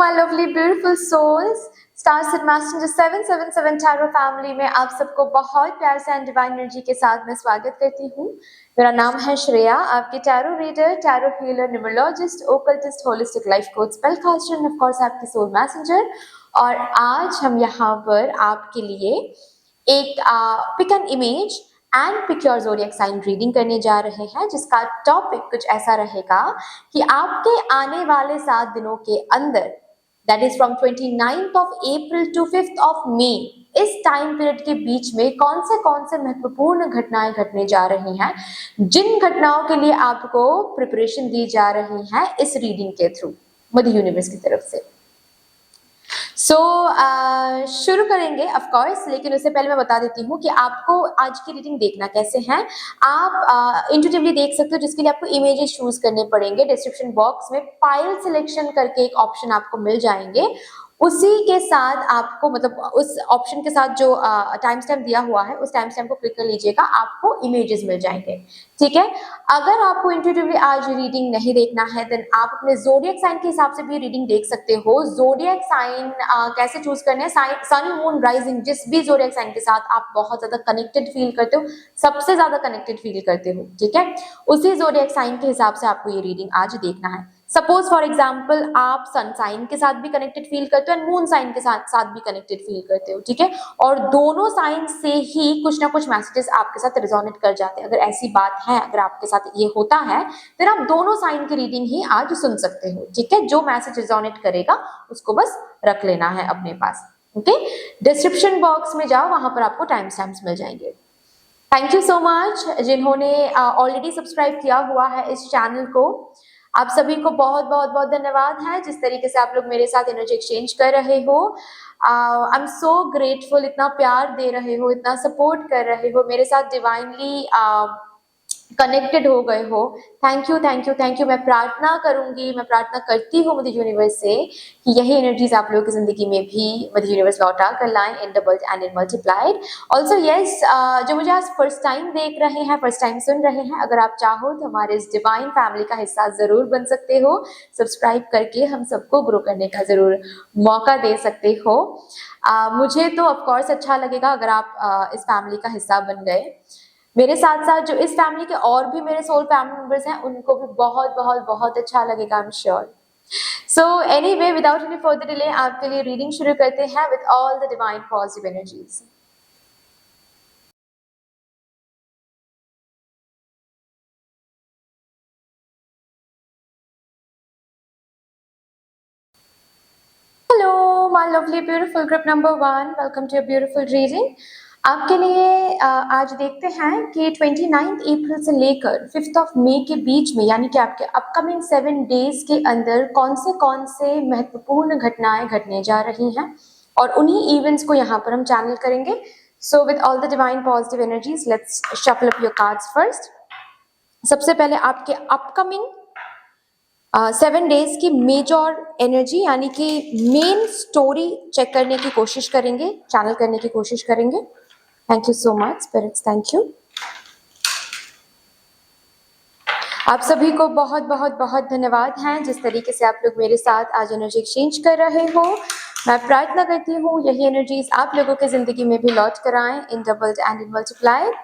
my lovely beautiful souls, star said messenger 777 tarot family में आप सबको बहुत प्यार से एंड डिवाइन एनर्जी के साथ मैं स्वागत करती हूँ। मेरा नाम है श्रेया, आपकी tarot reader, tarot healer, numerologist, occultist, holistic life coach, spell caster and of course आपकी सोल मैसेंजर। और आज हम यहाँ पर आपके लिए एक pick an image and pick your zodiac sign reading करने जा रहे हैं, जिसका टॉपिक कुछ ऐसा रहेगा कि आपके आने वाले 7 दिनों के अंदर, that is from 29th of April to 5th of May, इस टाइम पीरियड के बीच में कौन से महत्वपूर्ण घटनाएं घटने जा रही हैं, जिन घटनाओं के लिए आपको प्रिपरेशन दी जा रही है इस रीडिंग के थ्रू मदर यूनिवर्स की तरफ से। शुरू करेंगे ऑफ कोर्स, लेकिन उससे पहले मैं बता देती हूँ कि आपको आज की रीडिंग देखना कैसे है। आप इंट्यूटिवली देख सकते हो, जिसके लिए आपको इमेजेस चूज करने पड़ेंगे। डिस्क्रिप्शन बॉक्स में फाइल सिलेक्शन करके एक ऑप्शन आपको मिल जाएंगे, उसी के साथ आपको मतलब उस ऑप्शन के साथ जो टाइम स्टैम्प दिया हुआ है उस टाइम स्टैम्प को क्लिक कर लीजिएगा, आपको इमेजेस मिल जाएंगे। ठीक है, अगर आपको इंट्यूटिवली आज रीडिंग नहीं देखना है देन आप अपने ज़ोडिएक साइन के हिसाब से भी रीडिंग देख सकते हो। ज़ोडिएक साइन कैसे चूज करने हैं, सन मून राइजिंग, जिस भी ज़ोडिएक साइन के साथ आप बहुत ज्यादा कनेक्टेड फील करते हो, सबसे ज्यादा कनेक्टेड फील करते हो, ठीक है, उसी ज़ोडिएक साइन के हिसाब से आपको ये रीडिंग आज देखना है। सपोज फॉर एग्जाम्पल आप सन साइन के साथ भी कनेक्टेड फील करते हो एंड मून साइन के साथ भी कनेक्टेड फील करते हो, ठीक है, और दोनों साइन से ही कुछ ना कुछ मैसेजेस आपके साथ रिजोनेट कर जाते हैं। अगर ऐसी बात है, अगर आपके साथ ये होता है, फिर आप दोनों साइन की रीडिंग ही आज सुन सकते हो, ठीक है। जो मैसेज रिजोनेट करेगा उसको बस रख लेना है अपने पास, ओके। डिस्क्रिप्शन बॉक्स में जाओ, वहां पर आपको टाइम स्टैम्प्स मिल जाएंगे। थैंक यू सो मच जिन्होंने ऑलरेडी सब्सक्राइब किया हुआ है इस चैनल को, आप सभी को बहुत बहुत बहुत धन्यवाद है। जिस तरीके से आप लोग मेरे साथ एनर्जी एक्सचेंज कर रहे हो, आई एम सो ग्रेटफुल, इतना प्यार दे रहे हो, इतना सपोर्ट कर रहे हो, मेरे साथ डिवाइनली कनेक्टेड हो गए हो। Thank you thank you thank you. मैं प्रार्थना करूंगी, मैं प्रार्थना करती हूँ मदर यूनिवर्स से कि यही एनर्जीज आप लोगों की जिंदगी में भी मदर यूनिवर्स लौटा कर लाएं in doubled and in multiplied. Also yes, जो मुझे आज फर्स्ट टाइम देख रहे हैं, फर्स्ट टाइम सुन रहे हैं, अगर आप चाहो तो हमारे इस डिवाइन फैमिली का हिस्सा जरूर बन सकते हो। सब्सक्राइब करके हम सबको ग्रो करने का जरूर मौका दे सकते हो। मुझे तो ऑफकोर्स अच्छा लगेगा अगर आप इस फैमिली का हिस्सा बन गए। मेरे साथ साथ जो इस फैमिली के और भी मेरे सोल फैमिली मेंबर्स हैं, उनको भी बहुत बहुत बहुत अच्छा लगेगा, I am sure. So anyway, without any further delay आपके लिए रीडिंग शुरू करते हैं with all the divine positive energies. Hello my lovely beautiful group number 1, welcome to your beautiful reading. आपके लिए आज देखते हैं कि 29 अप्रैल से लेकर 5th ऑफ मई के बीच में, यानी कि आपके अपकमिंग 7 डेज के अंदर कौन से महत्वपूर्ण घटनाएं घटने जा रही हैं, और उन्हीं इवेंट्स को यहाँ पर हम चैनल करेंगे। So with all the divine positive energies, let's shuffle up your cards first. सबसे पहले आपके अपकमिंग 7 डेज की मेजर एनर्जी, यानी कि मेन स्टोरी चेक करने की कोशिश करेंगे, चैनल करने की कोशिश करेंगे। Thank you so much spirits, thank you. आप सभी को बहुत बहुत बहुत धन्यवाद हैं जिस तरीके से आप लोग मेरे साथ आज एनर्जी एक्सचेंज कर रहे हो। मैं प्रार्थना करती हूँ यही एनर्जीज आप लोगों के जिंदगी में भी लौट कर आए in doubled and in multiplied.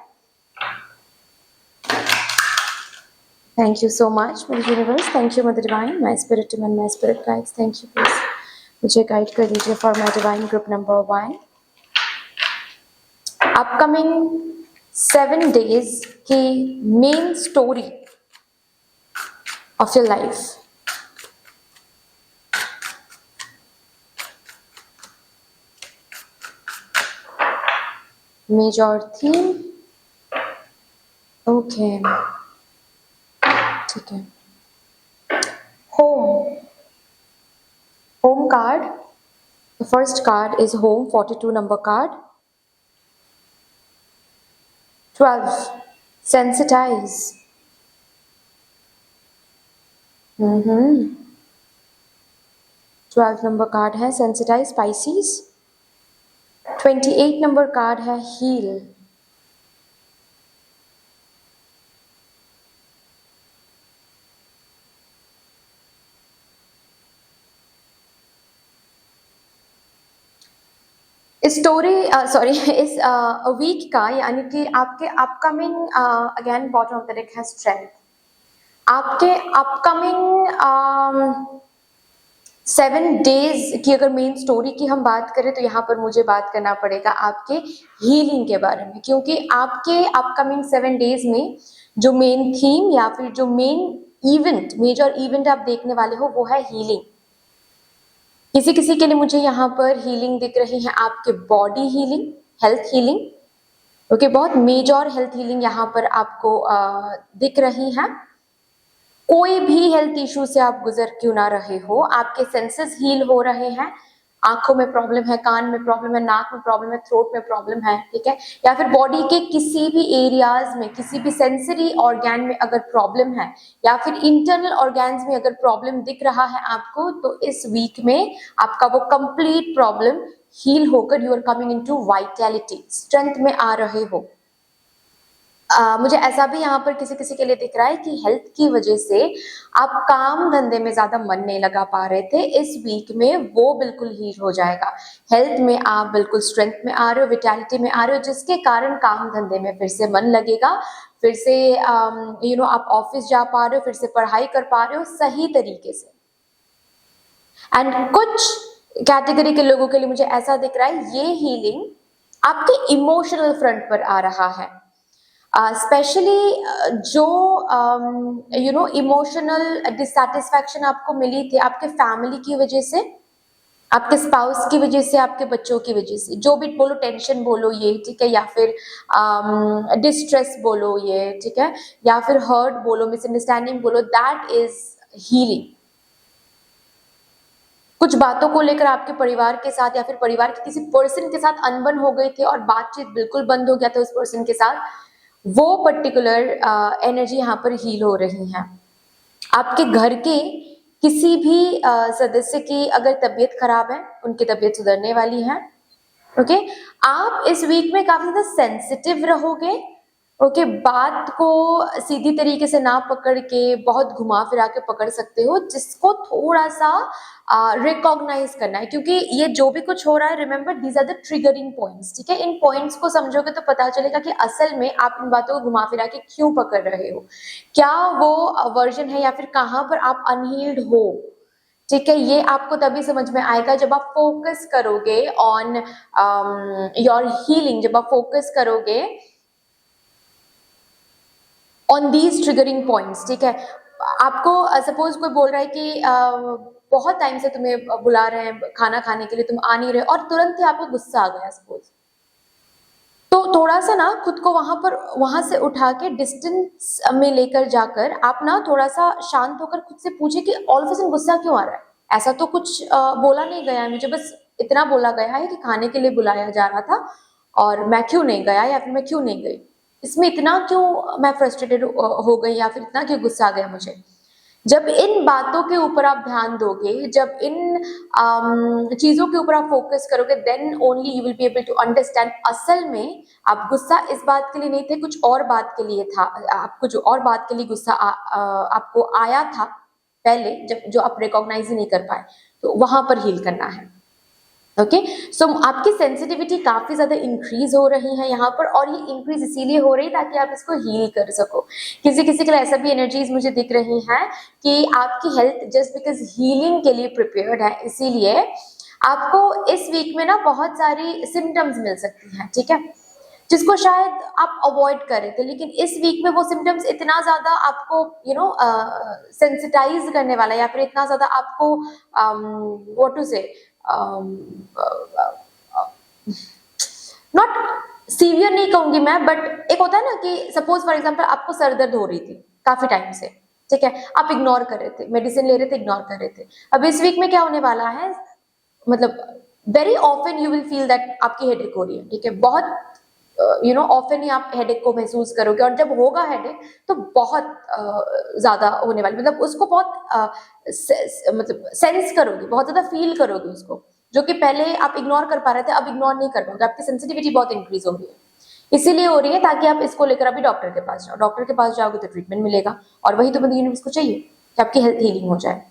Thank you so much mother universe, thank you mother divine, my spirit and my spirit guides, thank you. Please मुझे गाइड कर दीजिए for my divine group number 1। Upcoming 7 days की main story of your life. Major theme, okay, ठीक है। Home, home card, the first card is home, 42 number card. 12, sensitize, 12 number card है sensitize, species. 28 number card है heal. Story sorry इस week का, यानी कि आपके upcoming, again bottom of the deck है स्ट्रेंथ। आपके अपकमिंग 7 डेज की अगर मेन स्टोरी की हम बात करें तो यहाँ पर मुझे बात करना पड़ेगा आपके हीलिंग के बारे में, क्योंकि आपके अपकमिंग 7 डेज में जो मेन थीम या फिर जो मेन इवेंट, मेजर इवेंट आप देखने वाले हो वो है हीलिंग। किसी किसी के लिए मुझे यहाँ पर हीलिंग दिख रही है, आपके body healing, health healing. Okay, बहुत मेजर हेल्थ हीलिंग यहाँ पर आपको दिख रही है। कोई भी हेल्थ इशू से आप गुजर क्यों ना रहे हो, आपके सेंसेस हील हो रहे हैं। आंखों में प्रॉब्लम है, कान में प्रॉब्लम है, नाक में प्रॉब्लम है, थ्रोट में प्रॉब्लम है, ठीक है, या फिर बॉडी के किसी भी एरियाज में, किसी भी सेंसरी ऑर्गन में अगर प्रॉब्लम है, या फिर इंटरनल ऑर्गन्स में अगर प्रॉब्लम दिख रहा है आपको, तो इस वीक में आपका वो कंप्लीट प्रॉब्लम हील होकर you are coming into vitality, strength में आ रहे हो। मुझे ऐसा भी यहाँ पर किसी किसी के लिए दिख रहा है कि हेल्थ की वजह से आप काम धंधे में ज्यादा मन नहीं लगा पा रहे थे, इस वीक में वो बिल्कुल हील हो जाएगा। हेल्थ में आप बिल्कुल स्ट्रेंथ में आ रहे हो, विटैलिटी में आ रहे हो, जिसके कारण काम धंधे में फिर से मन लगेगा, फिर से आप ऑफिस जा पा रहे हो, फिर से पढ़ाई कर पा रहे हो सही तरीके से। एंड कुछ कैटेगरी के लोगों के लिए मुझे ऐसा दिख रहा है ये हीलिंग आपके इमोशनल फ्रंट पर आ रहा है, स्पेशली जो इमोशनल डिससेटिस्फैक्शन आपको मिली थी आपके फैमिली की वजह से, आपके स्पाउस की वजह से, आपके बच्चों की वजह से, जो भी बोलो, टेंशन बोलो ये, ठीक है, या फिर डिस्ट्रेस बोलो ये, ठीक है, या फिर हर्ट बोलो, मिसअंडरस्टैंडिंग बोलो, दैट इज हीलिंग। कुछ बातों को लेकर आपके परिवार के साथ या फिर परिवार के किसी पर्सन के साथ अनबन हो गई थी और बातचीत बिल्कुल बंद हो गया था उस पर्सन के साथ, वो पर्टिकुलर एनर्जी यहाँ पर हील हो रही है। आपके घर के किसी भी सदस्य की अगर तबीयत खराब है, उनकी तबीयत सुधरने वाली है। ओके, आप इस वीक में काफी ज्यादा सेंसिटिव रहोगे। ओके, बात को सीधी तरीके से ना पकड़ के बहुत घुमा फिरा के पकड़ सकते हो, जिसको थोड़ा सा रिकॉग्नाइज करना है, क्योंकि ये जो भी कुछ हो रहा है, remember these are the triggering points, ठीक है। इन पॉइंट्स को समझोगे तो पता चलेगा कि असल में आप इन बातों को घुमा फिरा के क्यों पकड़ रहे हो, क्या वो वर्जन है, या फिर कहाँ पर आप अनहील्ड हो, ठीक है। ये आपको तभी समझ में आएगा जब आप फोकस करोगे ऑन योर हीलिंग, जब आप फोकस करोगे ऑन दीज ट्रिगरिंग पॉइंट्स, ठीक है। आपको सपोज कोई बोल रहा है कि बहुत टाइम से तुम्हें बुला रहे हैं खाना खाने के लिए, तुम आ नहीं रहे, और तुरंत ही आपको गुस्सा आ गया सपोज, तो थोड़ा सा ना खुद को वहां से उठा के डिस्टेंस में लेकर जाकर आप ना थोड़ा सा शांत होकर खुद से पूछे कि ऑल ऑफ अ सडन गुस्सा क्यों आ रहा है। ऐसा तो कुछ बोला नहीं गया है मुझे, बस इतना बोला गया है कि खाने के लिए बुलाया जा रहा था और मैं क्यों नहीं गया, या फिर मैं क्यों नहीं गई, इसमें इतना क्यों मैं फ्रस्ट्रेटेड हो गई, या फिर इतना क्यों गुस्सा आ गया मुझे। जब इन बातों के ऊपर आप ध्यान दोगे, जब इन चीजों के ऊपर आप फोकस करोगे, then only you will be able to understand असल में आप गुस्सा इस बात के लिए नहीं थे, कुछ और बात के लिए था। आपको जो और बात के लिए गुस्सा आपको आया था पहले, जब जो आप रिकॉग्नाइज ही नहीं कर पाए, तो वहां पर हील करना है। ओके, सो आपकी सेंसिटिविटी काफी ज्यादा इंक्रीज हो रही है यहाँ पर, और ये इंक्रीज इसीलिए हो रही है ताकि आप इसको हील कर सको। किसी किसी के लिए ऐसा भी एनर्जीज मुझे दिख रही हैं कि आपकी हेल्थ जस्ट बिकॉज हीलिंग के लिए प्रिपेयर्ड है, इसीलिए आपको इस वीक में ना बहुत सारी सिम्टम्स मिल सकती हैं, ठीक है, जिसको शायद आप अवॉइड कर रहे थे, लेकिन इस वीक में वो सिम्टम्स इतना ज्यादा आपको सेंसिटाइज करने वाला है, या फिर इतना ज्यादा आपको व्हाट टू से नॉट सीवियर नहीं कहूंगी मैं, बट एक होता है ना कि सपोज फॉर एग्जांपल आपको सर दर्द हो रही थी काफी टाइम से, ठीक है, आप इग्नोर कर रहे थे, मेडिसिन ले रहे थे, इग्नोर कर रहे थे। अब इस वीक में क्या होने वाला है, मतलब very often you will feel that आपकी हेडेक हो रही है, ठीक है, बहुत ऑफन ही आप हेडेक को महसूस करोगे, और जब होगा हेडेक तो बहुत ज्यादा होने वाली, मतलब उसको बहुत मतलब सेंस करोगे, बहुत ज्यादा फील करोगे उसको, जो कि पहले आप इग्नोर कर पा रहे थे, अब इग्नोर नहीं कर पाओगे। आपकी सेंसिटिविटी बहुत इंक्रीज हो रही है, इसीलिए हो रही है ताकि आप इसको लेकर अभी डॉक्टर के पास जाओ। डॉक्टर के पास जाओगे तो ट्रीटमेंट मिलेगा, और वही तो यूनिवर्स को चाहिए कि आपकी हेल्थ हीलिंग हो जाए,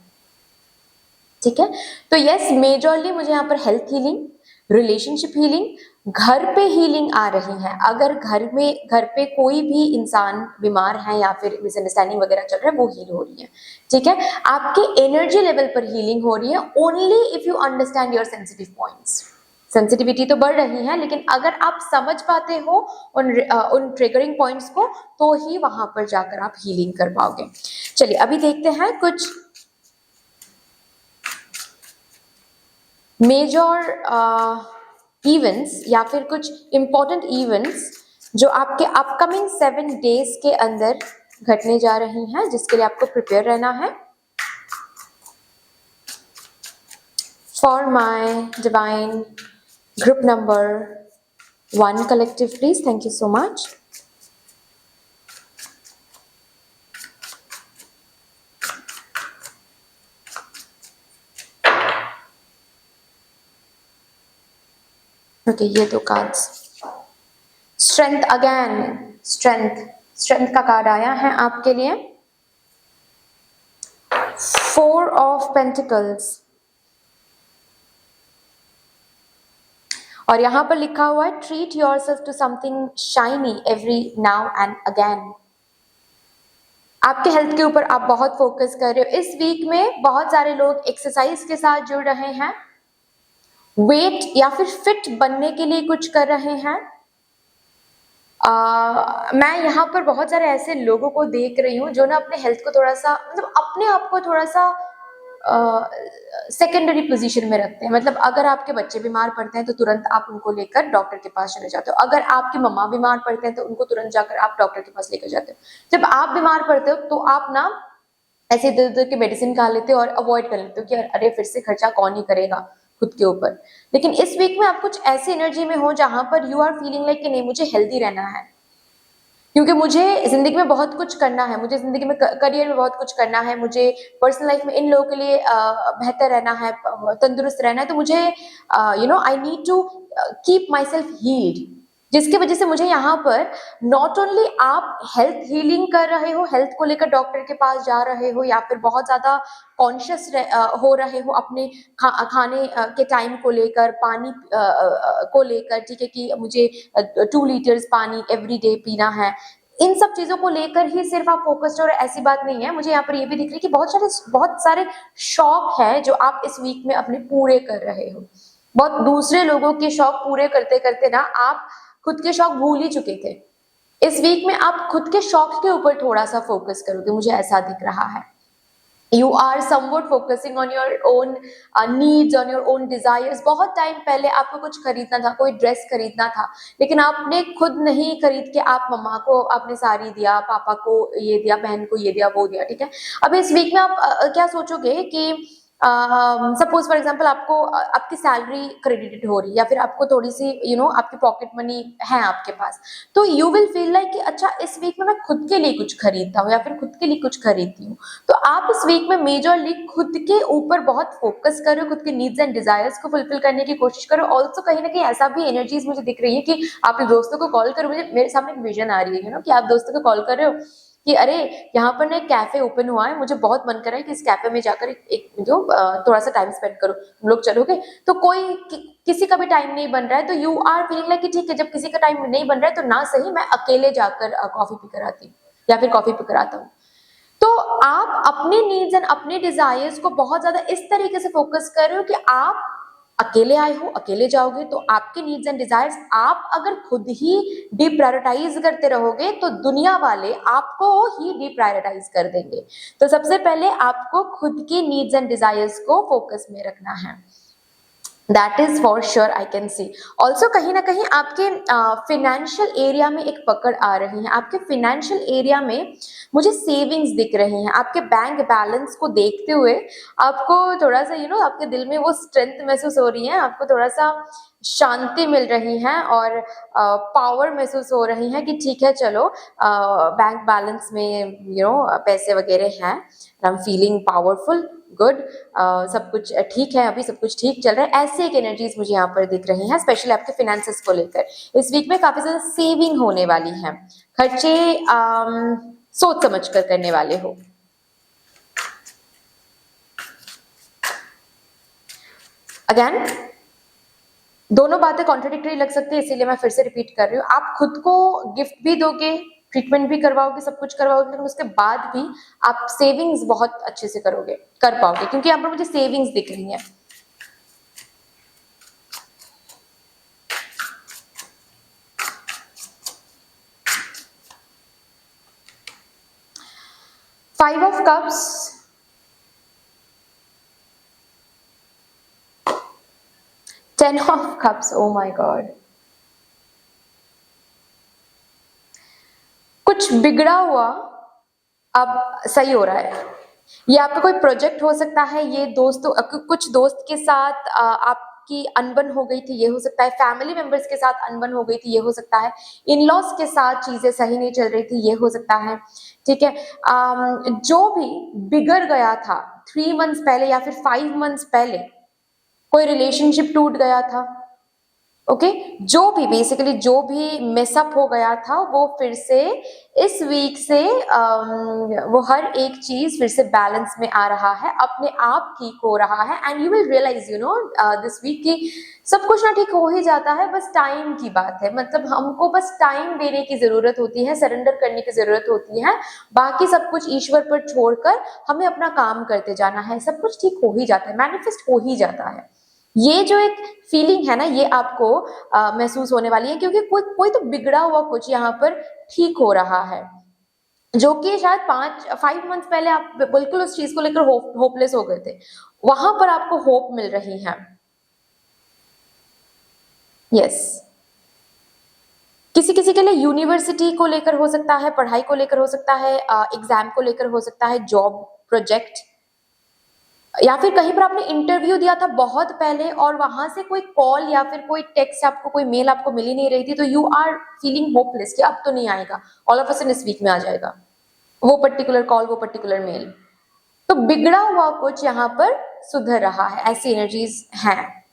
ठीक है। तो यस, मेजरली मुझे यहाँ पर हेल्थ हीलिंग, रिलेशनशिप हीलिंग, घर पे हीलिंग आ रही है। अगर घर पे कोई भी इंसान बीमार है या फिर मिसअंडरस्टैंडिंग वगैरह चल रहा है, वो हील हो रही है, ठीक है। आपके एनर्जी लेवल पर हीलिंग हो रही है only if you understand your sensitive points. Sensitivity तो बढ़ रही है, लेकिन अगर आप समझ पाते हो उन ट्रिगरिंग पॉइंट्स को, तो ही वहां पर जाकर आप हीलिंग कर पाओगे। चलिए अभी देखते हैं कुछ मेजर इवेंट्स या फिर कुछ इंपॉर्टेंट इवेंट्स जो आपके अपकमिंग 7 डेज के अंदर घटने जा रही हैं, जिसके लिए आपको प्रिपेयर रहना है। For my divine group number 1 collective, please, thank you so much. Okay, ये 2 कार्ड्स। स्ट्रेंथ अगेन, स्ट्रेंथ का कार्ड आया है आपके लिए। 4 ऑफ पेंटिकल्स, और यहां पर लिखा हुआ है treat yourself to something shiny every now and again. आपके हेल्थ के ऊपर आप बहुत फोकस कर रहे हो। इस वीक में बहुत सारे लोग एक्सरसाइज के साथ जुड़ रहे हैं, वेट या फिर फिट बनने के लिए कुछ कर रहे हैं। मैं यहाँ पर बहुत सारे ऐसे लोगों को देख रही हूँ जो ना अपने हेल्थ को थोड़ा सा, मतलब अपने आप को थोड़ा सा सेकेंडरी पोजीशन में रखते हैं। मतलब अगर आपके बच्चे बीमार पड़ते हैं तो तुरंत आप उनको लेकर डॉक्टर के पास चले जाते हो। अगर आपकी मम्मा बीमार पड़ते हैं तो उनको तुरंत जाकर आप डॉक्टर के पास लेकर जाते हो। जब आप बीमार पड़ते हो तो आप ना ऐसे इधर उधर के मेडिसिन खा लेते हो और अवॉइड कर लेते हो कि अरे फिर से खर्चा कौन ही करेगा खुद के ऊपर। लेकिन इस वीक में आप कुछ ऐसी एनर्जी में हो जहां पर यू आर फीलिंग लाइक कि नहीं, मुझे हेल्दी रहना है, क्योंकि मुझे जिंदगी में बहुत कुछ करना है, मुझे जिंदगी में करियर में बहुत कुछ करना है, मुझे पर्सनल लाइफ में इन लोगों के लिए बेहतर रहना है, तंदुरुस्त रहना है। तो मुझे I need to keep myself healed, जिसकी वजह से मुझे यहाँ पर नॉट ओनली आप हेल्थ हीलिंग कर रहे हो, हेल्थ को लेकर डॉक्टर के पास जा रहे हो या फिर बहुत ज्यादा कॉन्शियस हो रहे हो अपने खाने के टाइम को लेकर, पानी को लेकर, ठीक है, कि मुझे 2 लीटर्स पानी एवरी डे पीना है। इन सब चीजों को लेकर ही सिर्फ आप फोकस्ड हो, ऐसी बात नहीं है। मुझे यहाँ पर ये भी दिख रही है कि बहुत सारे शौक है जो आप इस वीक में अपने पूरे कर रहे हो। बहुत दूसरे लोगों के शौक पूरे करते करते ना आप खुद के शौक भूल ही चुके थे। इस वीक में आप खुद के शौक के ऊपर थोड़ा सा फोकस करोगे, मुझे ऐसा दिख रहा है। You are somewhat focusing on your own needs, on your own desires। बहुत टाइम पहले आपको कुछ खरीदना था, कोई ड्रेस खरीदना था, लेकिन आपने खुद नहीं खरीद के आप मम्मा को आपने साड़ी दिया, पापा को ये दिया, बहन को ये दिया, वो दिया, ठीक है। अब इस वीक में आप क्या सोचोगे कि सपोज फॉर एग्जाम्पल आपको आपकी सैलरी क्रेडिटेड हो रही है या फिर आपको थोड़ी सी आपकी पॉकेट मनी है आपके पास, तो यू विल फील लाइक कि अच्छा इस वीक में मैं खुद के लिए कुछ खरीदता हूँ या फिर खुद के लिए कुछ खरीदती हूँ। तो आप इस वीक में मेजरली खुद के ऊपर बहुत फोकस करो, खुद के नीड्स एंड डिजायर्स को फुलफिल करने की कोशिश करो। ऑल्सो कहीं ना कहीं ऐसा भी एनर्जीज मुझे दिख रही है कि आप दोस्तों को कॉल करो। मुझे मेरे सामने एक विजन आ रही है कि आप दोस्तों को कॉल कर रहे हो कि अरे यहाँ पर ना एक कैफे ओपन हुआ है, मुझे बहुत मन कर रहा है कि इस कैफे में जाकर एक थोड़ा सा टाइम स्पेंड करो, तुम लोग चलोगे? तो किसी का भी टाइम नहीं बन रहा है, तो यू आर फीलिंग लाइक कि ठीक है, जब किसी का टाइम नहीं बन रहा है तो ना सही मैं अकेले जाकर कॉफी पीकर आती हूँ या फिर कॉफी पीकर आता हूँ। तो आप अपने नीड्स एंड अपने डिजायर्स को बहुत ज्यादा इस तरीके से फोकस कर रहे हो कि आप अकेले आए हो, अकेले जाओगे, तो आपके नीड्स एंड डिजायर्स आप अगर खुद ही डिप्रायोरिटाइज करते रहोगे तो दुनिया वाले आपको ही डिप्रायोरिटाइज कर देंगे। तो सबसे पहले आपको खुद के नीड्स एंड डिजायर्स को फोकस में रखना है। That is for sure, I can see. Also कहीं ना कहीं आपके फिनेंशियल एरिया में एक पकड़ आ रही है। आपके फिनेंशियल एरिया में मुझे सेविंग्स दिख रही हैं। आपके बैंक बैलेंस को देखते हुए आपको थोड़ा सा आपके दिल में वो स्ट्रेंथ महसूस हो रही है, आपको थोड़ा सा शांति मिल रही है और पावर महसूस हो रही है कि ठीक है, चलो बैंक बैलेंस में पैसे वगैरह हैं, I am feeling powerful, good, सब कुछ ठीक है, अभी सब कुछ ठीक चल रहा है। ऐसे एक एनर्जीज मुझे यहाँ पर दिख रही हैं, स्पेशली आपके फिनेंसेस को लेकर। इस वीक में काफी ज्यादा सेविंग होने वाली है, खर्चे सोच समझ कर करने वाले हो। अगेन दोनों बातें कॉन्ट्रडिक्टरी लग सकती है, इसीलिए मैं फिर से रिपीट कर रही हूँ। आप खुद को गिफ्ट भी दोगे, ट्रीटमेंट भी करवाओगे, सब कुछ करवाओगे, लेकिन उसके बाद भी आप सेविंग्स बहुत अच्छे से करोगे, कर पाओगे, क्योंकि यहाँ पर मुझे सेविंग्स दिख रही है। Five of cups, 10 of cups, oh my God. कुछ बिगड़ा हुआ अब सही हो रहा है। ये आपका कोई प्रोजेक्ट हो सकता है, ये दोस्तों कुछ दोस्त के साथ आपकी अनबन हो गई थी, ये हो सकता है। फैमिली मेंबर्स के साथ अनबन हो गई थी, ये हो सकता है। इन लॉज के साथ चीजें सही नहीं चल रही थी, ये हो सकता है। ठीक है, जो भी बिगड़ गया था 3 मंथ्स पहले या फिर 5 मंथ्स पहले, कोई रिलेशनशिप टूट गया था, ओके जो भी बेसिकली जो भी मिसअप हो गया था, वो फिर से इस वीक से वो हर एक चीज फिर से बैलेंस में आ रहा है, अपने आप ठीक हो रहा है। And you will realise this week की सब कुछ ना ठीक हो ही जाता है, बस टाइम की बात है। मतलब हमको बस टाइम देने की जरूरत होती है, सरेंडर करने की जरूरत होती है, बाकी सब कुछ ईश्वर पर छोड़कर हमें अपना काम करते जाना है, सब कुछ ठीक हो ही जाता है, मैनिफेस्ट हो ही जाता है। ये जो एक फीलिंग है ना, ये आपको महसूस होने वाली है, क्योंकि कोई कोई तो बिगड़ा हुआ कुछ यहाँ पर ठीक हो रहा है, जो कि शायद 5 मंथ्स पहले आप बिल्कुल उस चीज को लेकर होपलेस हो गए थे, वहां पर आपको होप मिल रही है। यस, किसी किसी के लिए यूनिवर्सिटी को लेकर हो सकता है, पढ़ाई को लेकर हो सकता है, एग्जाम को लेकर हो सकता है, जॉब, प्रोजेक्ट, या फिर कहीं पर आपने इंटरव्यू दिया था बहुत पहले और वहां से कोई कॉल या फिर कोई टेक्स्ट आपको, कोई मेल आपको मिल ही नहीं रही थी, तो यू आर फीलिंग होपलेस कि अब तो नहीं आएगा, ऑल ऑफ अ सडन इस वीक में आ जाएगा वो पर्टिकुलर कॉल, वो पर्टिकुलर मेल। तो बिगड़ा हुआ कुछ यहाँ पर सुधर रहा है, ऐसी एनर्जीज हैं।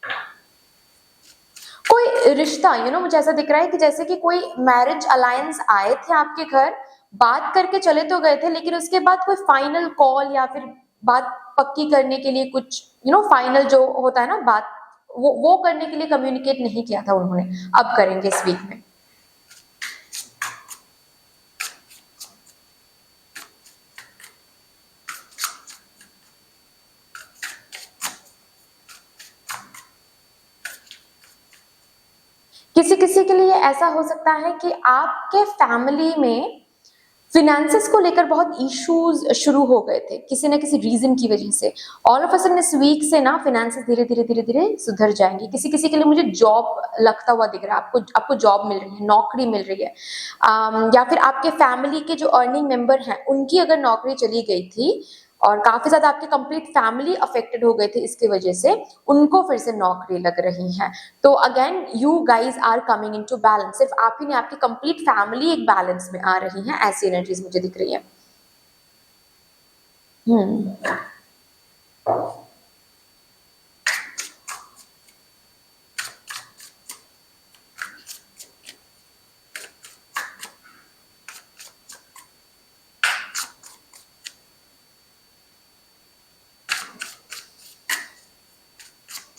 कोई रिश्ता मुझे ऐसा दिख रहा है कि जैसे कि कोई मैरिज अलायंस आए थे आपके घर, बात करके चले तो गए थे, लेकिन उसके बाद कोई फाइनल कॉल या फिर बात पक्की करने के लिए कुछ फाइनल जो होता है ना बात, वो करने के लिए कम्युनिकेट नहीं किया था उन्होंने, अब करेंगे इस वीक में। किसी किसी के लिए ऐसा हो सकता है कि आपके फैमिली में फिनेंसेस को लेकर बहुत इश्यूज शुरू हो गए थे किसी ना किसी रीजन की वजह से। ऑल ऑफ अ सडन इस वीक से ना फिनेंसेस धीरे धीरे धीरे धीरे सुधर जाएंगे। किसी किसी के लिए मुझे जॉब लगता हुआ दिख रहा है, आपको जॉब मिल रही है, नौकरी मिल रही है, या फिर आपके फैमिली के जो अर्निंग मेंबर हैं उनकी अगर नौकरी चली गई थी और काफी ज्यादा आपकी कंप्लीट फैमिली अफेक्टेड हो गए थे इसकी वजह से, उनको फिर से नौकरी लग रही है। तो again you guys are coming into balance, सिर्फ आप ही नहीं, आपकी कंप्लीट फैमिली एक बैलेंस में आ रही है, ऐसी एनर्जीज मुझे दिख रही है।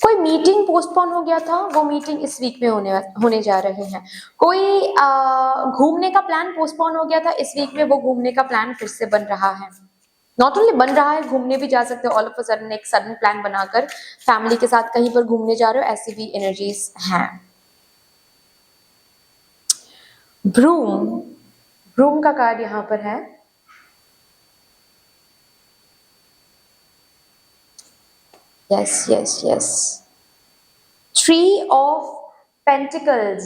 कोई मीटिंग पोस्टपोन हो गया था, वो मीटिंग इस वीक में होने जा रहे हैं। कोई घूमने का प्लान पोस्टपोन हो गया था, इस वीक में वो घूमने का प्लान फिर से बन रहा है। नॉट ओनली बन रहा है, घूमने भी जा सकते हो, ऑल ऑफ अ सडन एक सडन प्लान बनाकर फैमिली के साथ कहीं पर घूमने जा रहे हो, ऐसी भी एनर्जीज हैं। ब्रूम, ब्रूम का कार्ड यहाँ पर है। Yes yes yes, three of pentacles.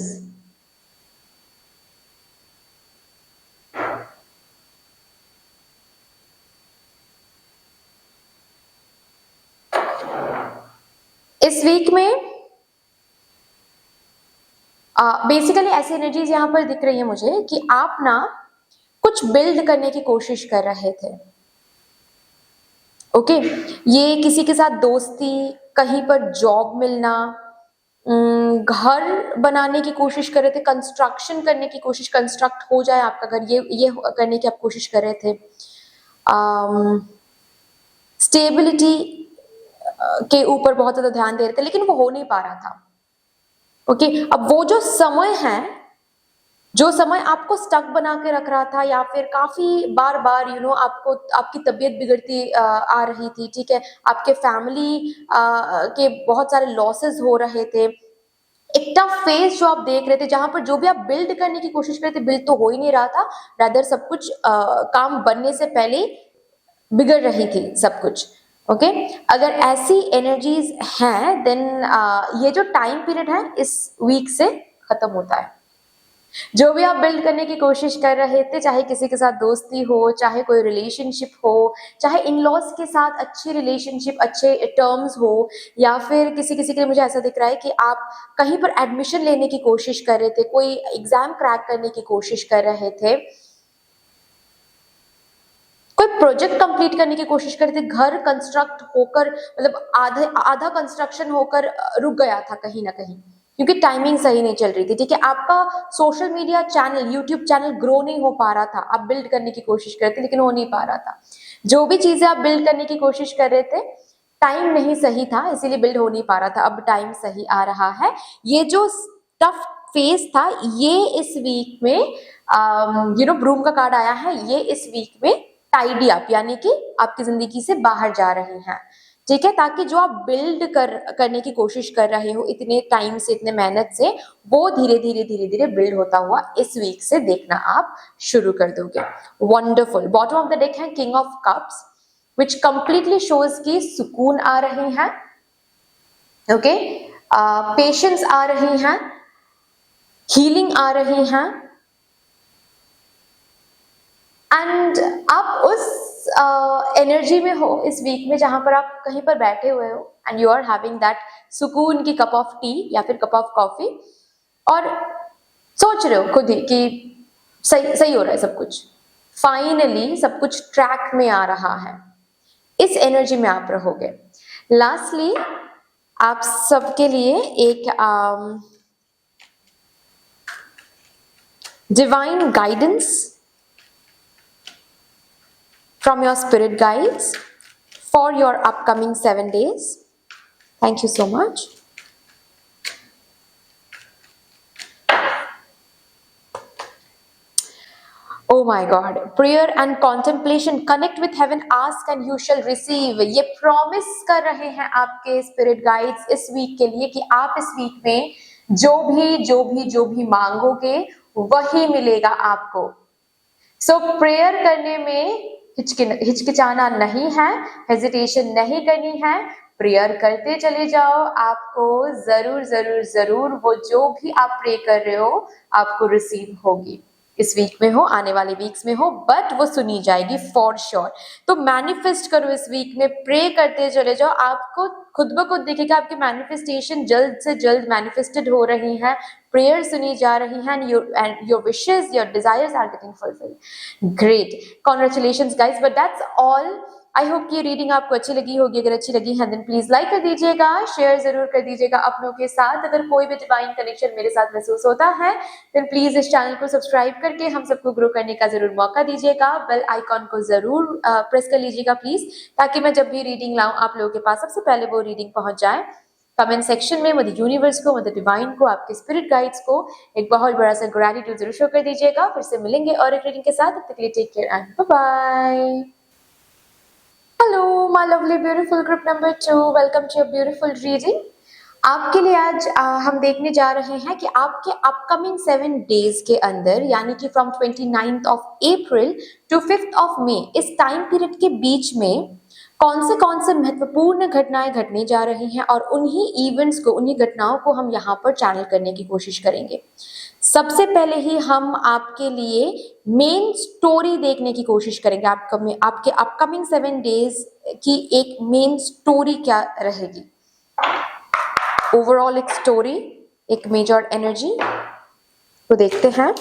इस वीक में बेसिकली ऐसी एनर्जीज यहाँ पर दिख रही है मुझे कि आप ना कुछ बिल्ड करने की कोशिश कर रहे थे। ओके, ये किसी के साथ दोस्ती, कहीं पर जॉब मिलना, घर बनाने की कोशिश कर रहे थे, कंस्ट्रक्शन करने की कोशिश, कंस्ट्रक्ट हो जाए आपका घर, ये करने की आप कोशिश कर रहे थे। स्टेबिलिटी के ऊपर बहुत ज्यादा ध्यान दे रहे थे, लेकिन वो हो नहीं पा रहा था। ओके, अब वो जो समय है, जो समय आपको स्टक बना के रख रहा था या फिर काफी बार बार आपको आपकी तबीयत बिगड़ती आ रही थी, ठीक है, आपके फैमिली के बहुत सारे लॉसेस हो रहे थे, एक टफ फेज जो आप देख रहे थे, जहां पर जो भी आप बिल्ड करने की कोशिश कर रहे थे बिल्ड तो हो ही नहीं रहा था, रादर सब कुछ काम बनने से पहले बिगड़ रही थी सब कुछ। ओके, अगर ऐसी एनर्जीज हैं देन ये जो टाइम पीरियड है इस वीक से खत्म होता है। जो भी आप बिल्ड करने की कोशिश कर रहे थे, चाहे किसी के साथ दोस्ती हो, चाहे कोई रिलेशनशिप हो, चाहे इन लॉज के साथ अच्छी रिलेशनशिप, अच्छे टर्म्स हो, या फिर किसी किसी के लिए मुझे ऐसा दिख रहा है कि आप कहीं पर एडमिशन लेने की कोशिश कर रहे थे, कोई एग्जाम क्रैक करने की कोशिश कर रहे थे, कोई प्रोजेक्ट कंप्लीट करने की कोशिश कर रहे थे, घर कंस्ट्रक्ट होकर मतलब आधा कंस्ट्रक्शन होकर रुक गया था कहीं ना कहीं क्योंकि टाइमिंग सही नहीं चल रही थी, ठीक है, आपका social media channel, YouTube channel grow नहीं हो पा रहा था, आप बिल्ड करने की कोशिश कर रहे थे लेकिन हो नहीं पा रहा था। जो भी चीजें आप बिल्ड करने की कोशिश कर रहे थे टाइम नहीं सही था, इसीलिए बिल्ड हो नहीं पा रहा था, अब टाइम सही आ रहा है। ये जो टफ फेज था ये इस वीक में ब्रूम का कार्ड आया है, ये इस वीक में टाइडी अप यानी कि आपकी जिंदगी से बाहर जा रहे हैं, ठीक है, ताकि जो आप बिल्ड करने की कोशिश कर रहे हो इतने टाइम से, इतने मेहनत से, वो धीरे धीरे धीरे धीरे बिल्ड होता हुआ इस वीक से देखना आप शुरू कर दोगे। Wonderful. Bottom of the deck है king of cups which completely shows की सुकून आ रही है, ओके, पेशेंस आ रही है, हीलिंग आ रही है, एंड आप उस एनर्जी में हो इस वीक में जहां पर आप कहीं पर बैठे हुए हो and you are having that सुकून की कप ऑफ टी या फिर कप ऑफ कॉफी और सोच रहे हो खुद ही कि सही हो रहा है सब कुछ, फाइनली सब कुछ ट्रैक में आ रहा है, इस एनर्जी में आप रहोगे। लास्टली आप सबके लिए एक divine guidance from your spirit guides for your upcoming 7 days. Thank you so much. Oh my God. Prayer and contemplation. Connect with heaven. Ask and you shall receive. ये promise कर रहे हैं आपके spirit guides इस week के लिए कि आप इस week में जो भी मांगोगे वही मिलेगा आपको। So prayer करने में हिचकिचाना नहीं है, हेजिटेशन नहीं करनी है, प्रेयर करते चले जाओ, आपको जरूर जरूर जरूर वो जो भी आप प्रे कर रहे हो आपको रिसीव होगी, इस वीक में हो, आने वाले वीक्स में हो, बट वो सुनी जाएगी फॉर श्योर। तो मैनिफेस्ट करो इस वीक में, प्रे करते चले जाओ, आपको खुद ब खुद दिखेगा आपकी मैनिफेस्टेशन जल्द से जल्द मैनिफेस्टेड हो रही हैं, प्रेयर सुनी जा रही हैं, and your wishes, your desires are getting fulfilled. Great, congratulations guys, but that's all. I hope कि ये रीडिंग आपको अच्छी लगी होगी, अगर अच्छी लगी है देन प्लीज लाइक कर दीजिएगा, शेयर जरूर कर दीजिएगा अपनों के साथ। अगर कोई भी डिवाइन कनेक्शन मेरे साथ महसूस होता है देन प्लीज इस चैनल को सब्सक्राइब करके हम सबको ग्रो करने का जरूर मौका दीजिएगा, बेल आइकॉन को जरूर प्रेस कर लीजिएगा प्लीज, ताकि मैं जब भी रीडिंग लाऊं आप लोगों के पास सबसे पहले वो रीडिंग पहुंच जाए। कमेंट सेक्शन में मदर यूनिवर्स को, मदर डिवाइन को, आपके स्पिरिट गाइड्स को एक बहुत बड़ा सा ग्रेटिट्यूड जरूर शो कर दीजिएगा। फिर से मिलेंगे और एक रीडिंग के साथ, तब तक के लिए take care and bye bye. Hello my lovely beautiful group number 2, welcome to your beautiful reading. आपके लिए आज हम देखने जा रहे हैं कि आपके अपकमिंग 7 डेज के अंदर, यानी कि from 29th of April to 5th of May, इस टाइम पीरियड के बीच में कौन से महत्वपूर्ण घटनाएं घटने जा रही हैं और उन्हीं इवेंट्स को, उन्हीं घटनाओं को हम यहाँ पर चैनल करने की कोशिश करेंगे। सबसे पहले ही हम आपके लिए मेन स्टोरी देखने की कोशिश करेंगे, आपके अपकमिंग 7 डेज की एक मेन स्टोरी क्या रहेगी, ओवरऑल एक स्टोरी, एक मेजर एनर्जी तो देखते हैं।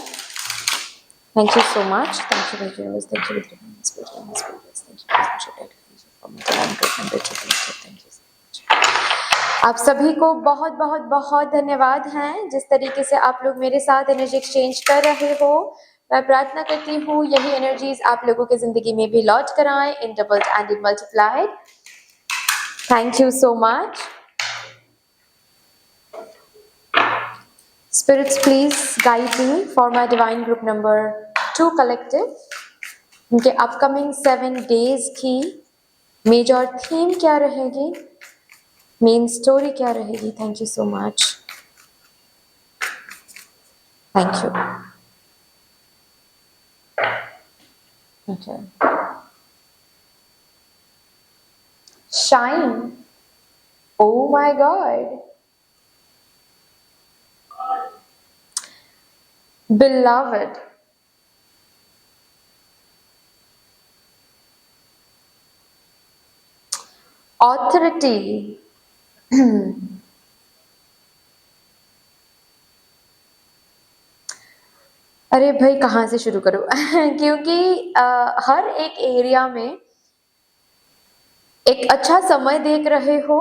Thank you so much, thank you. आप सभी को बहुत बहुत बहुत धन्यवाद हैं जिस तरीके से आप लोग मेरे साथ एनर्जी एक्सचेंज कर रहे हो। मैं प्रार्थना करती हूँ यही एनर्जीज आप लोगों की जिंदगी में भी लौट कर आए in doubled and in multiplied. Thank you so much. Spirits, please guide me for my divine group number 2 collective. उनके upcoming 7 days की major theme क्या रहेगी, main story क्या रहेगी? Thank you so much. Thank you. Okay. Shine. Oh my God. Beloved. Authority. अरे भाई कहाँ से शुरू करूँ? क्योंकि हर एक एरिया में एक अच्छा समय देख रहे हो,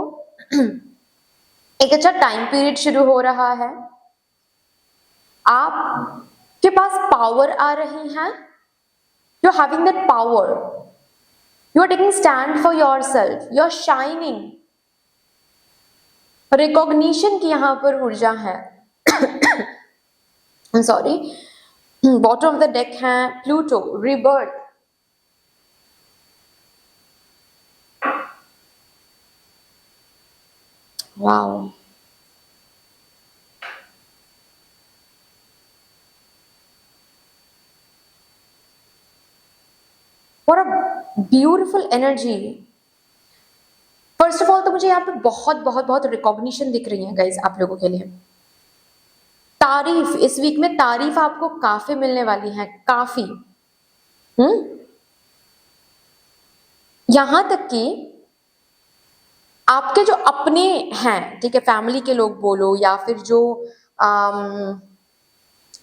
एक अच्छा टाइम पीरियड शुरू हो रहा है, आपके पास पावर आ रही है, you are having that power, you are taking stand for yourself, you are shining, recognition की यहाँ पर ऊर्जा है। Sorry, bottom of the deck है Pluto, rebirth. Wow, what a beautiful energy. First of all तो मुझे यहाँ पे बहुत बहुत बहुत रिकॉग्निशन दिख रही है गाइज आप लोगों के लिए। तारीफ, इस वीक में तारीफ आपको काफी मिलने वाली है, काफी। यहां तक कि आपके जो अपने हैं, ठीक है, फैमिली के लोग बोलो या फिर जो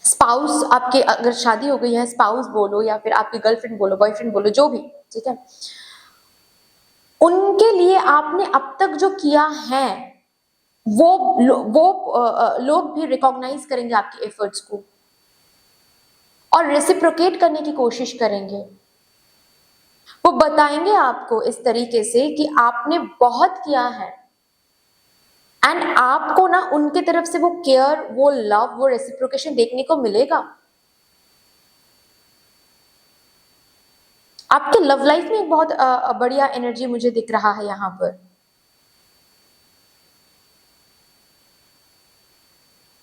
स्पाउस, आपके अगर शादी हो गई है स्पाउस बोलो या फिर आपकी गर्लफ्रेंड बोलो, बॉयफ्रेंड बोलो, जो भी, ठीक है, उनके लिए आपने अब तक जो किया है वो लोग भी रिकॉग्नाइज करेंगे आपके एफर्ट्स को और रेसिप्रोकेट करने की कोशिश करेंगे। वो बताएंगे आपको इस तरीके से कि आपने बहुत किया है एंड आपको ना उनके तरफ से वो केयर, वो लव, वो रेसिप्रोकेशन देखने को मिलेगा। आपके लव लाइफ में एक बहुत बढ़िया एनर्जी मुझे दिख रहा है यहाँ पर।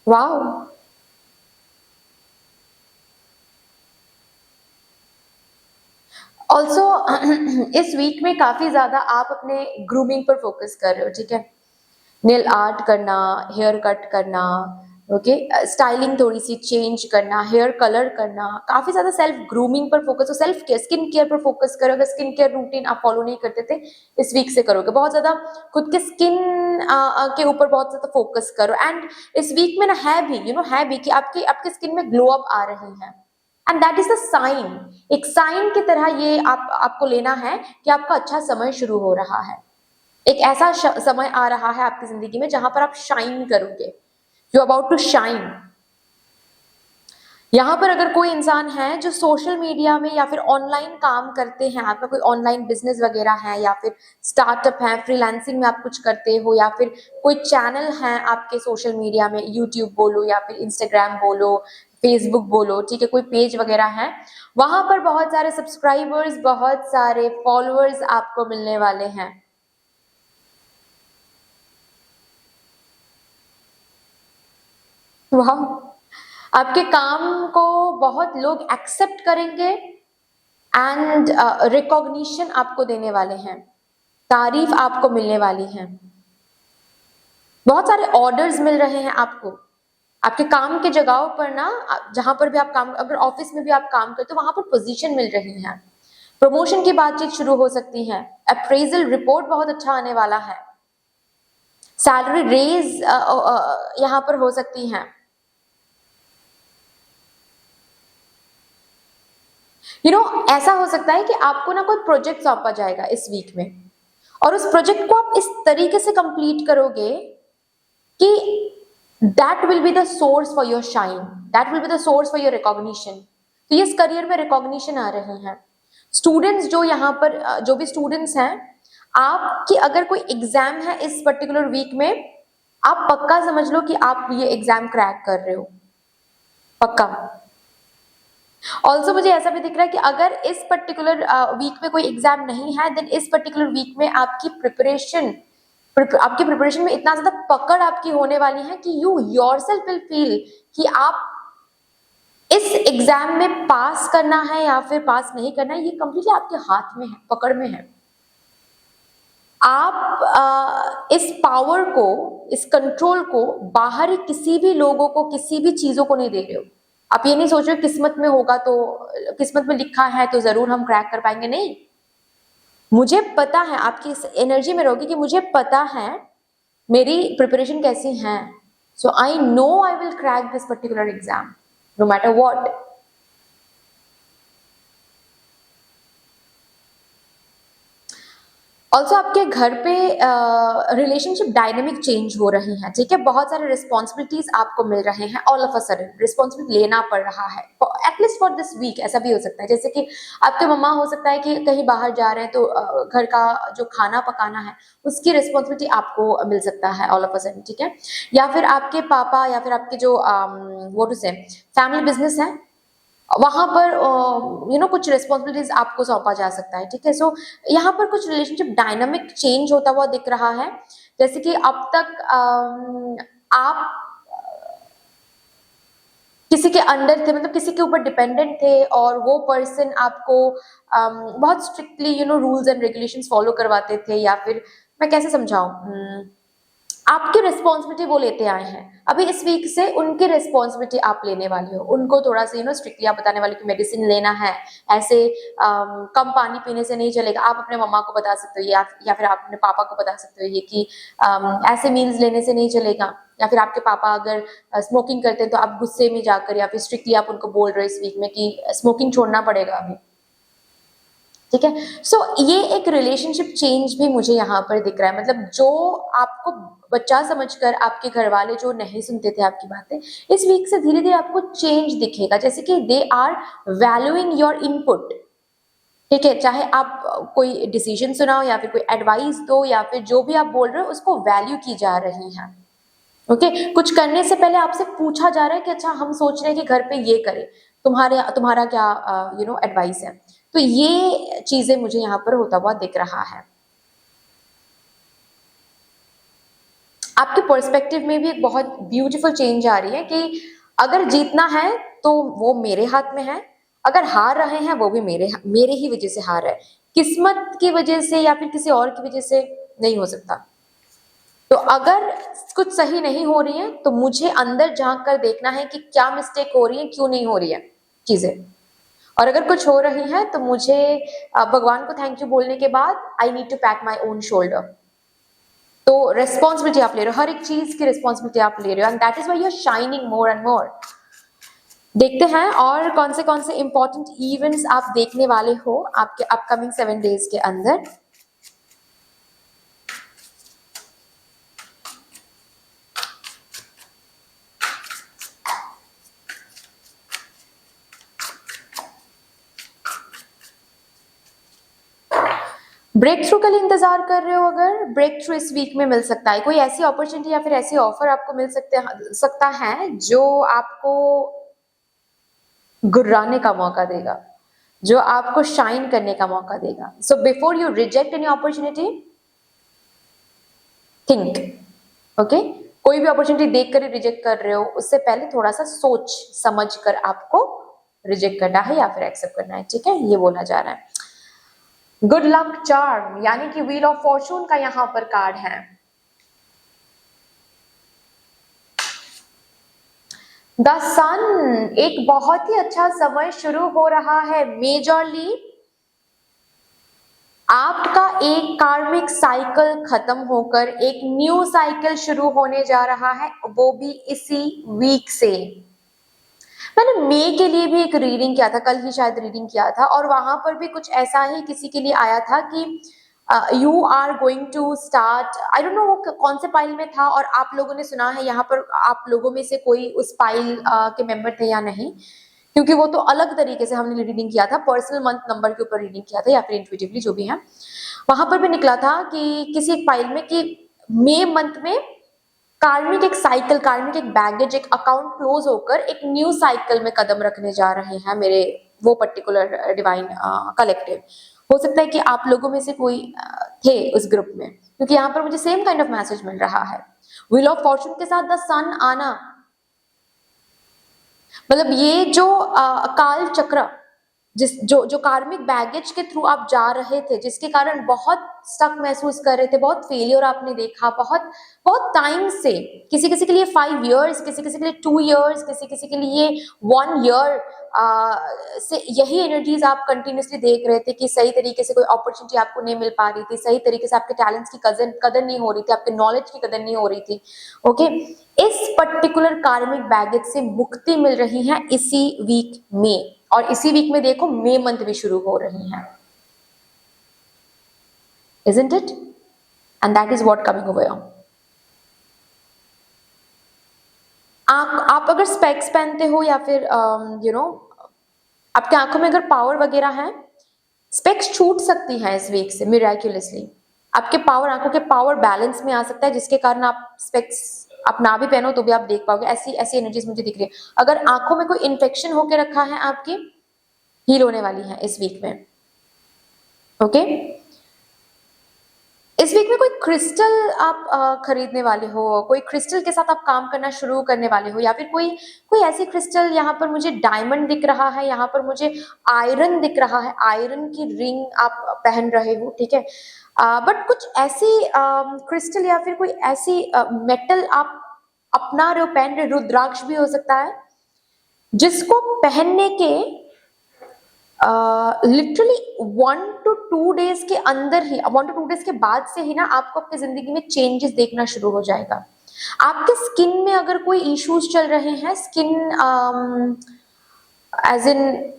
वाओ, ऑल्सो इस वीक में काफी ज्यादा आप अपने ग्रूमिंग पर फोकस कर रहे हो, ठीक है, नेल आर्ट करना, हेयर कट करना, ओके, स्टाइलिंग थोड़ी सी चेंज करना, हेयर कलर करना, काफी ज्यादा सेल्फ ग्रूमिंग पर फोकस हो, सेल्फ केयर, स्किन केयर पर फोकस करो। अगर स्किन केयर रूटीन आप फॉलो नहीं करते थे, इस वीक से करोगे। बहुत ज्यादा खुद के स्किन के ऊपर बहुत ज्यादा फोकस करो। एंड इस वीक में ना है भी, है भी कि आपके स्किन में ग्लो अप आ रही है and that is the sign. एक साइन की तरह ये आपको लेना है कि आपका अच्छा समय शुरू हो रहा है। एक ऐसा समय आ रहा है आपकी जिंदगी में जहां पर आप शाइन करोगे, यू अबाउट टू शाइन। यहां पर अगर कोई इंसान है जो सोशल मीडिया में या फिर ऑनलाइन काम करते हैं, आपका कोई ऑनलाइन बिजनेस वगैरह है या फिर स्टार्टअप है, फ्रीलांसिंग में आप कुछ करते हो या फिर कोई चैनल है आपके सोशल मीडिया में, यूट्यूब बोलो या फिर इंस्टाग्राम बोलो, फेसबुक बोलो, ठीक है, कोई पेज वगैरह है, वहां पर बहुत सारे सब्सक्राइबर्स, बहुत सारे फॉलोअर्स आपको मिलने वाले हैं। वाह, आपके काम को बहुत लोग एक्सेप्ट करेंगे एंड रिकॉग्निशन आपको देने वाले हैं, तारीफ आपको मिलने वाली है। बहुत सारे ऑर्डर्स मिल रहे हैं आपको आपके काम के जगहों पर ना, जहां पर भी आप काम, अगर ऑफिस में भी आप काम करते हो वहां पर पोजीशन मिल रही है, प्रमोशन की बातचीत शुरू हो सकती है, अप्रेजल रिपोर्ट बहुत अच्छा आने वाला है, सैलरी रेज यहां पर हो सकती है। ऐसा हो सकता है कि आपको ना कोई प्रोजेक्ट सौंपा जाएगा इस वीक में और उस प्रोजेक्ट को आप इस तरीके से कंप्लीट करोगे कि that will be the source for your shine, that will be the source for your recognition. तो ये इस करियर में रिकॉग्निशन आ रही है। स्टूडेंट्स जो यहाँ पर जो भी स्टूडेंट्स हैं, आपकी अगर कोई एग्जाम है इस पर्टिकुलर वीक में, आप पक्का समझ लो कि आप ये एग्जाम क्रैक कर रहे हो, पक्का। ऑल्सो मुझे ऐसा भी दिख रहा है कि अगर इस पर्टिकुलर वीक में कोई एग्जाम नहीं है, देन इस पर्टिकुलर वीक में आपकी प्रिपरेशन में इतना ज्यादा पकड़ आपकी होने वाली है कि यू योरसेल्फ विल फील कि आप इस एग्जाम में पास करना है या फिर पास नहीं करना है, ये कंप्लीटली आपके हाथ में है, पकड़ में है। आप इस पावर को, इस कंट्रोल को बाहरी किसी भी लोगों को, किसी भी चीजों को नहीं दे रहे हो। आप ये नहीं सोच रहे हो किस्मत में होगा तो, किस्मत में लिखा है तो जरूर हम क्रैक कर पाएंगे, नहीं। मुझे पता है, आपकी इस एनर्जी में रहोगी कि मुझे पता है मेरी प्रिपरेशन कैसी है, so I know I will crack this particular exam no matter what. Also आपके घर पे रिलेशनशिप डायनेमिक चेंज हो रही है, ठीक है। बहुत सारे रिस्पॉन्सिबिलिटीज आपको मिल रहे हैं, all of a sudden responsibility लेना पड़ रहा है, एटलीस्ट फॉर दिस वीक। ऐसा भी हो सकता है जैसे कि आपके मम्मा हो सकता है कि कहीं बाहर जा रहे हैं तो घर का जो खाना पकाना है उसकी रिस्पॉन्सिबिलिटी आपको मिल सकता है ऑल ऑफ अ सडन, ठीक है। या फिर आपके पापा या फिर आपके जो वो टू से फैमिली बिजनेस है, वहां पर कुछ रिस्पॉन्सिबिलिटीज आपको सौंपा जा सकता है, ठीक है। सो यहाँ पर कुछ रिलेशनशिप डायनामिक चेंज होता हुआ दिख रहा है, जैसे कि अब तक आप किसी के अंडर थे, मतलब किसी के ऊपर डिपेंडेंट थे और वो पर्सन आपको बहुत strictly rules and regulations follow करवाते थे, या फिर मैं कैसे समझाऊं, आपकी रिस्पॉन्सिबिलिटी वो लेते आए हैं। अभी इस वीक से उनकी रिस्पॉन्सिबिलिटी आप लेने वाले हो, उनको थोड़ा सा स्ट्रिक्टली आप बताने वाले कि मेडिसिन लेना है, ऐसे कम पानी पीने से नहीं चलेगा। आप अपने मम्मा को बता सकते हो या फिर आप अपने पापा को बता सकते हो ये कि ऐसे मील्स लेने से नहीं चलेगा। या फिर आपके पापा अगर स्मोकिंग करते हैं तो आप गुस्से में जाकर या फिर स्ट्रिक्टली आप उनको बोल रहे हो इस वीक में कि स्मोकिंग छोड़ना पड़ेगा अभी, ठीक है। सो ये एक रिलेशनशिप चेंज भी मुझे यहाँ पर दिख रहा है, मतलब जो आपको बच्चा समझकर आपके घर वाले जो नहीं सुनते थे आपकी बातें, इस वीक से धीरे धीरे आपको चेंज दिखेगा, जैसे कि they are valuing your input, ठीक है। चाहे आप कोई डिसीजन सुनाओ या फिर कोई एडवाइस दो या फिर जो भी आप बोल रहे हो उसको वैल्यू की जा रही है, ओके। कुछ करने से पहले आपसे पूछा जा रहा है कि अच्छा हम सोच रहे हैं कि घर पे ये करें, तुम्हारा क्या एडवाइस है। तो ये चीजें मुझे यहाँ पर होता हुआ दिख रहा है। आपके पर्सपेक्टिव में भी एक बहुत ब्यूटीफुल चेंज आ रही है कि अगर जीतना है तो वो मेरे हाथ में है, अगर हार रहे हैं वो भी मेरे ही वजह से हार है, किस्मत की वजह से या फिर किसी और की वजह से नहीं हो सकता। तो अगर कुछ सही नहीं हो रही है तो मुझे अंदर झांक कर देखना है कि क्या मिस्टेक हो रही है, क्यों नहीं हो रही है चीजें, और अगर कुछ हो रही है तो मुझे भगवान को थैंक यू बोलने के बाद I need to pat my own shoulder. तो रेस्पॉन्सिबिलिटी आप ले रहे हो, हर एक चीज की रिस्पॉन्सिबिलिटी आप ले रहे हो, and that is why you are shining more and more. देखते हैं और कौन से इंपॉर्टेंट इवेंट्स आप देखने वाले हो आपके अपकमिंग 7 डेज के अंदर। ब्रेक थ्रू का इंतजार कर रहे हो, अगर ब्रेक थ्रू इस वीक में मिल सकता है, कोई ऐसी अपॉर्चुनिटी या फिर ऐसी ऑफर आपको मिल सकता है जो आपको गुर्राने का मौका देगा, जो आपको शाइन करने का मौका देगा। So before you reject any opportunity, think, okay. कोई भी अपॉर्चुनिटी देखकर ही रिजेक्ट कर रहे हो, उससे पहले थोड़ा सा सोच समझ कर आपको रिजेक्ट करना है या फिर एक्सेप्ट करना है, ठीक है। ये बोला जा रहा है। गुड लक चार्म यानी कि व्हील ऑफ फॉर्चून का यहां पर कार्ड है। द सन, एक बहुत ही अच्छा समय शुरू हो रहा है। मेजरली आपका एक कार्मिक साइकिल खत्म होकर एक न्यू साइकिल शुरू होने जा रहा है, वो भी इसी वीक से। मैंने मई के लिए भी एक रीडिंग किया था, कल ही शायद रीडिंग किया था, और वहां पर भी कुछ ऐसा ही किसी के लिए आया था कि you are going to start, I don't know वो कौन से पाइल में था, और आप लोगों ने सुना है यहाँ पर आप लोगों में से कोई उस पाइल के मेंबर थे या नहीं, क्योंकि वो तो अलग तरीके से हमने रीडिंग किया था, पर्सनल मंथ नंबर के ऊपर रीडिंग किया था या फिर इंट्यूटिवली जो भी है। वहां पर भी निकला था कि किसी एक पाइल में कि मई मंथ में कार्मिक एक साइकिल, कार्मिक एक बैगेज, एक अकाउंट क्लोज होकर एक न्यू साइकिल में कदम रखने जा रहे हैं मेरे वो पर्टिकुलर डिवाइन कलेक्टिव। हो सकता है कि आप लोगों में से कोई थे उस ग्रुप में, क्योंकि यहाँ पर मुझे सेम काइंड ऑफ मैसेज मिल रहा है। व्हील ऑफ फॉर्चून के साथ द सन आना, मतलब ये जो काल चक्र, जिस जो जो कार्मिक बैगेज के थ्रू आप जा रहे थे, जिसके कारण बहुत स्टक महसूस कर रहे थे, बहुत फेलियर आपने देखा, बहुत बहुत टाइम से, किसी किसी के लिए 5 इयर्स, किसी किसी के लिए 2 इयर्स, किसी किसी के लिए 1 ईयर से यही एनर्जीज आप कंटिन्यूसली देख रहे थे कि सही तरीके से कोई अपॉर्चुनिटी आपको नहीं मिल पा रही थी, सही तरीके से आपके टैलेंट्स की कदर नहीं हो रही थी, आपके नॉलेज की कदर नहीं हो रही थी। ओके, इस पर्टिकुलर कार्मिक बैगेज से मुक्ति मिल रही है इसी वीक में, और इसी वीक में देखो मई मंथ भी शुरू हो रही है, isn't it? And that is what coming over here. आप अगर स्पेक्स पहनते हो या फिर आपके आंखों में अगर पावर वगैरह है, स्पेक्स छूट सकती है इस वीक से मिराक्युलसली। आपके पावर, आंखों के पावर बैलेंस में आ सकता है, जिसके कारण आप स्पेक्स आप ना भी पहनो तो भी आप देख पाओगे। ऐसी ऐसी एनर्जीज मुझे दिख रही है। अगर आंखों में कोई इन्फेक्शन होकर रखा है आपकी, हील होने वाली है इस वीक में। ओके, इस वीक में कोई क्रिस्टल आप खरीदने वाले हो, कोई क्रिस्टल के साथ आप काम करना शुरू करने वाले हो, या फिर कोई कोई ऐसी क्रिस्टल, यहाँ पर मुझे डायमंड दिख रहा है, यहाँ पर मुझे आयरन दिख रहा है, आयरन की रिंग आप पहन रहे हो, ठीक है। बट कुछ ऐसी क्रिस्टल या फिर कोई ऐसी मेटल आप अपना रहे हो, पहन रहे, रुद्राक्ष भी हो सकता है, जिसको पहनने के लिटरली 1 to 2 डेज के अंदर ही, 1 to 2 डेज के बाद से ही ना आपको अपनी जिंदगी में चेंजेस देखना शुरू हो जाएगा। आपके स्किन में अगर कोई इश्यूज चल रहे हैं, स्किन एज इन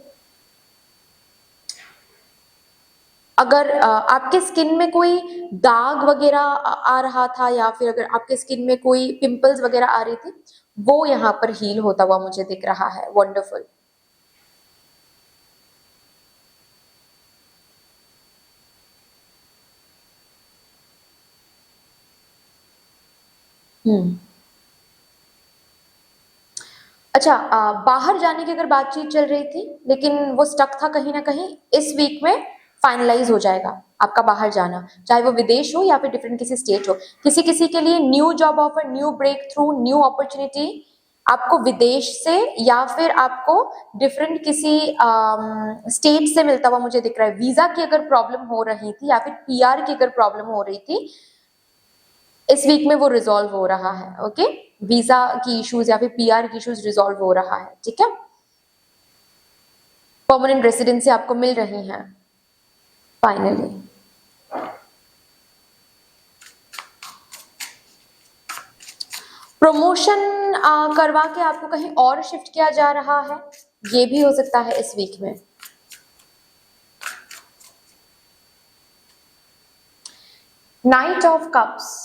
अगर आपके स्किन में कोई दाग वगैरह आ रहा था, या फिर अगर आपके स्किन में कोई पिंपल्स वगैरह आ रही थी, वो यहाँ पर हील होता हुआ मुझे दिख रहा है। वंडरफुल। अच्छा, बाहर जाने की अगर बातचीत चल रही थी लेकिन वो स्टक था कहीं ना कहीं, इस वीक में फाइनलाइज हो जाएगा आपका बाहर जाना, चाहे वो विदेश हो या फिर डिफरेंट किसी स्टेट हो। किसी किसी के लिए new job offer, new breakthrough, new opportunity आपको विदेश से या फिर आपको डिफरेंट किसी स्टेट से मिलता हुआ मुझे दिख रहा है। वीजा की अगर प्रॉब्लम हो रही थी या फिर पीआर की अगर प्रॉब्लम हो रही थी, इस वीक में वो रिजॉल्व हो रहा है। ओके, वीजा की इश्यूज या फिर पीआर की इश्यूज रिजॉल्व हो रहा है, ठीक है। परमानेंट रेसिडेंसी आपको मिल रही है फाइनली। प्रमोशन करवा के आपको कहीं और शिफ्ट किया जा रहा है, ये भी हो सकता है इस वीक में। Night of cups,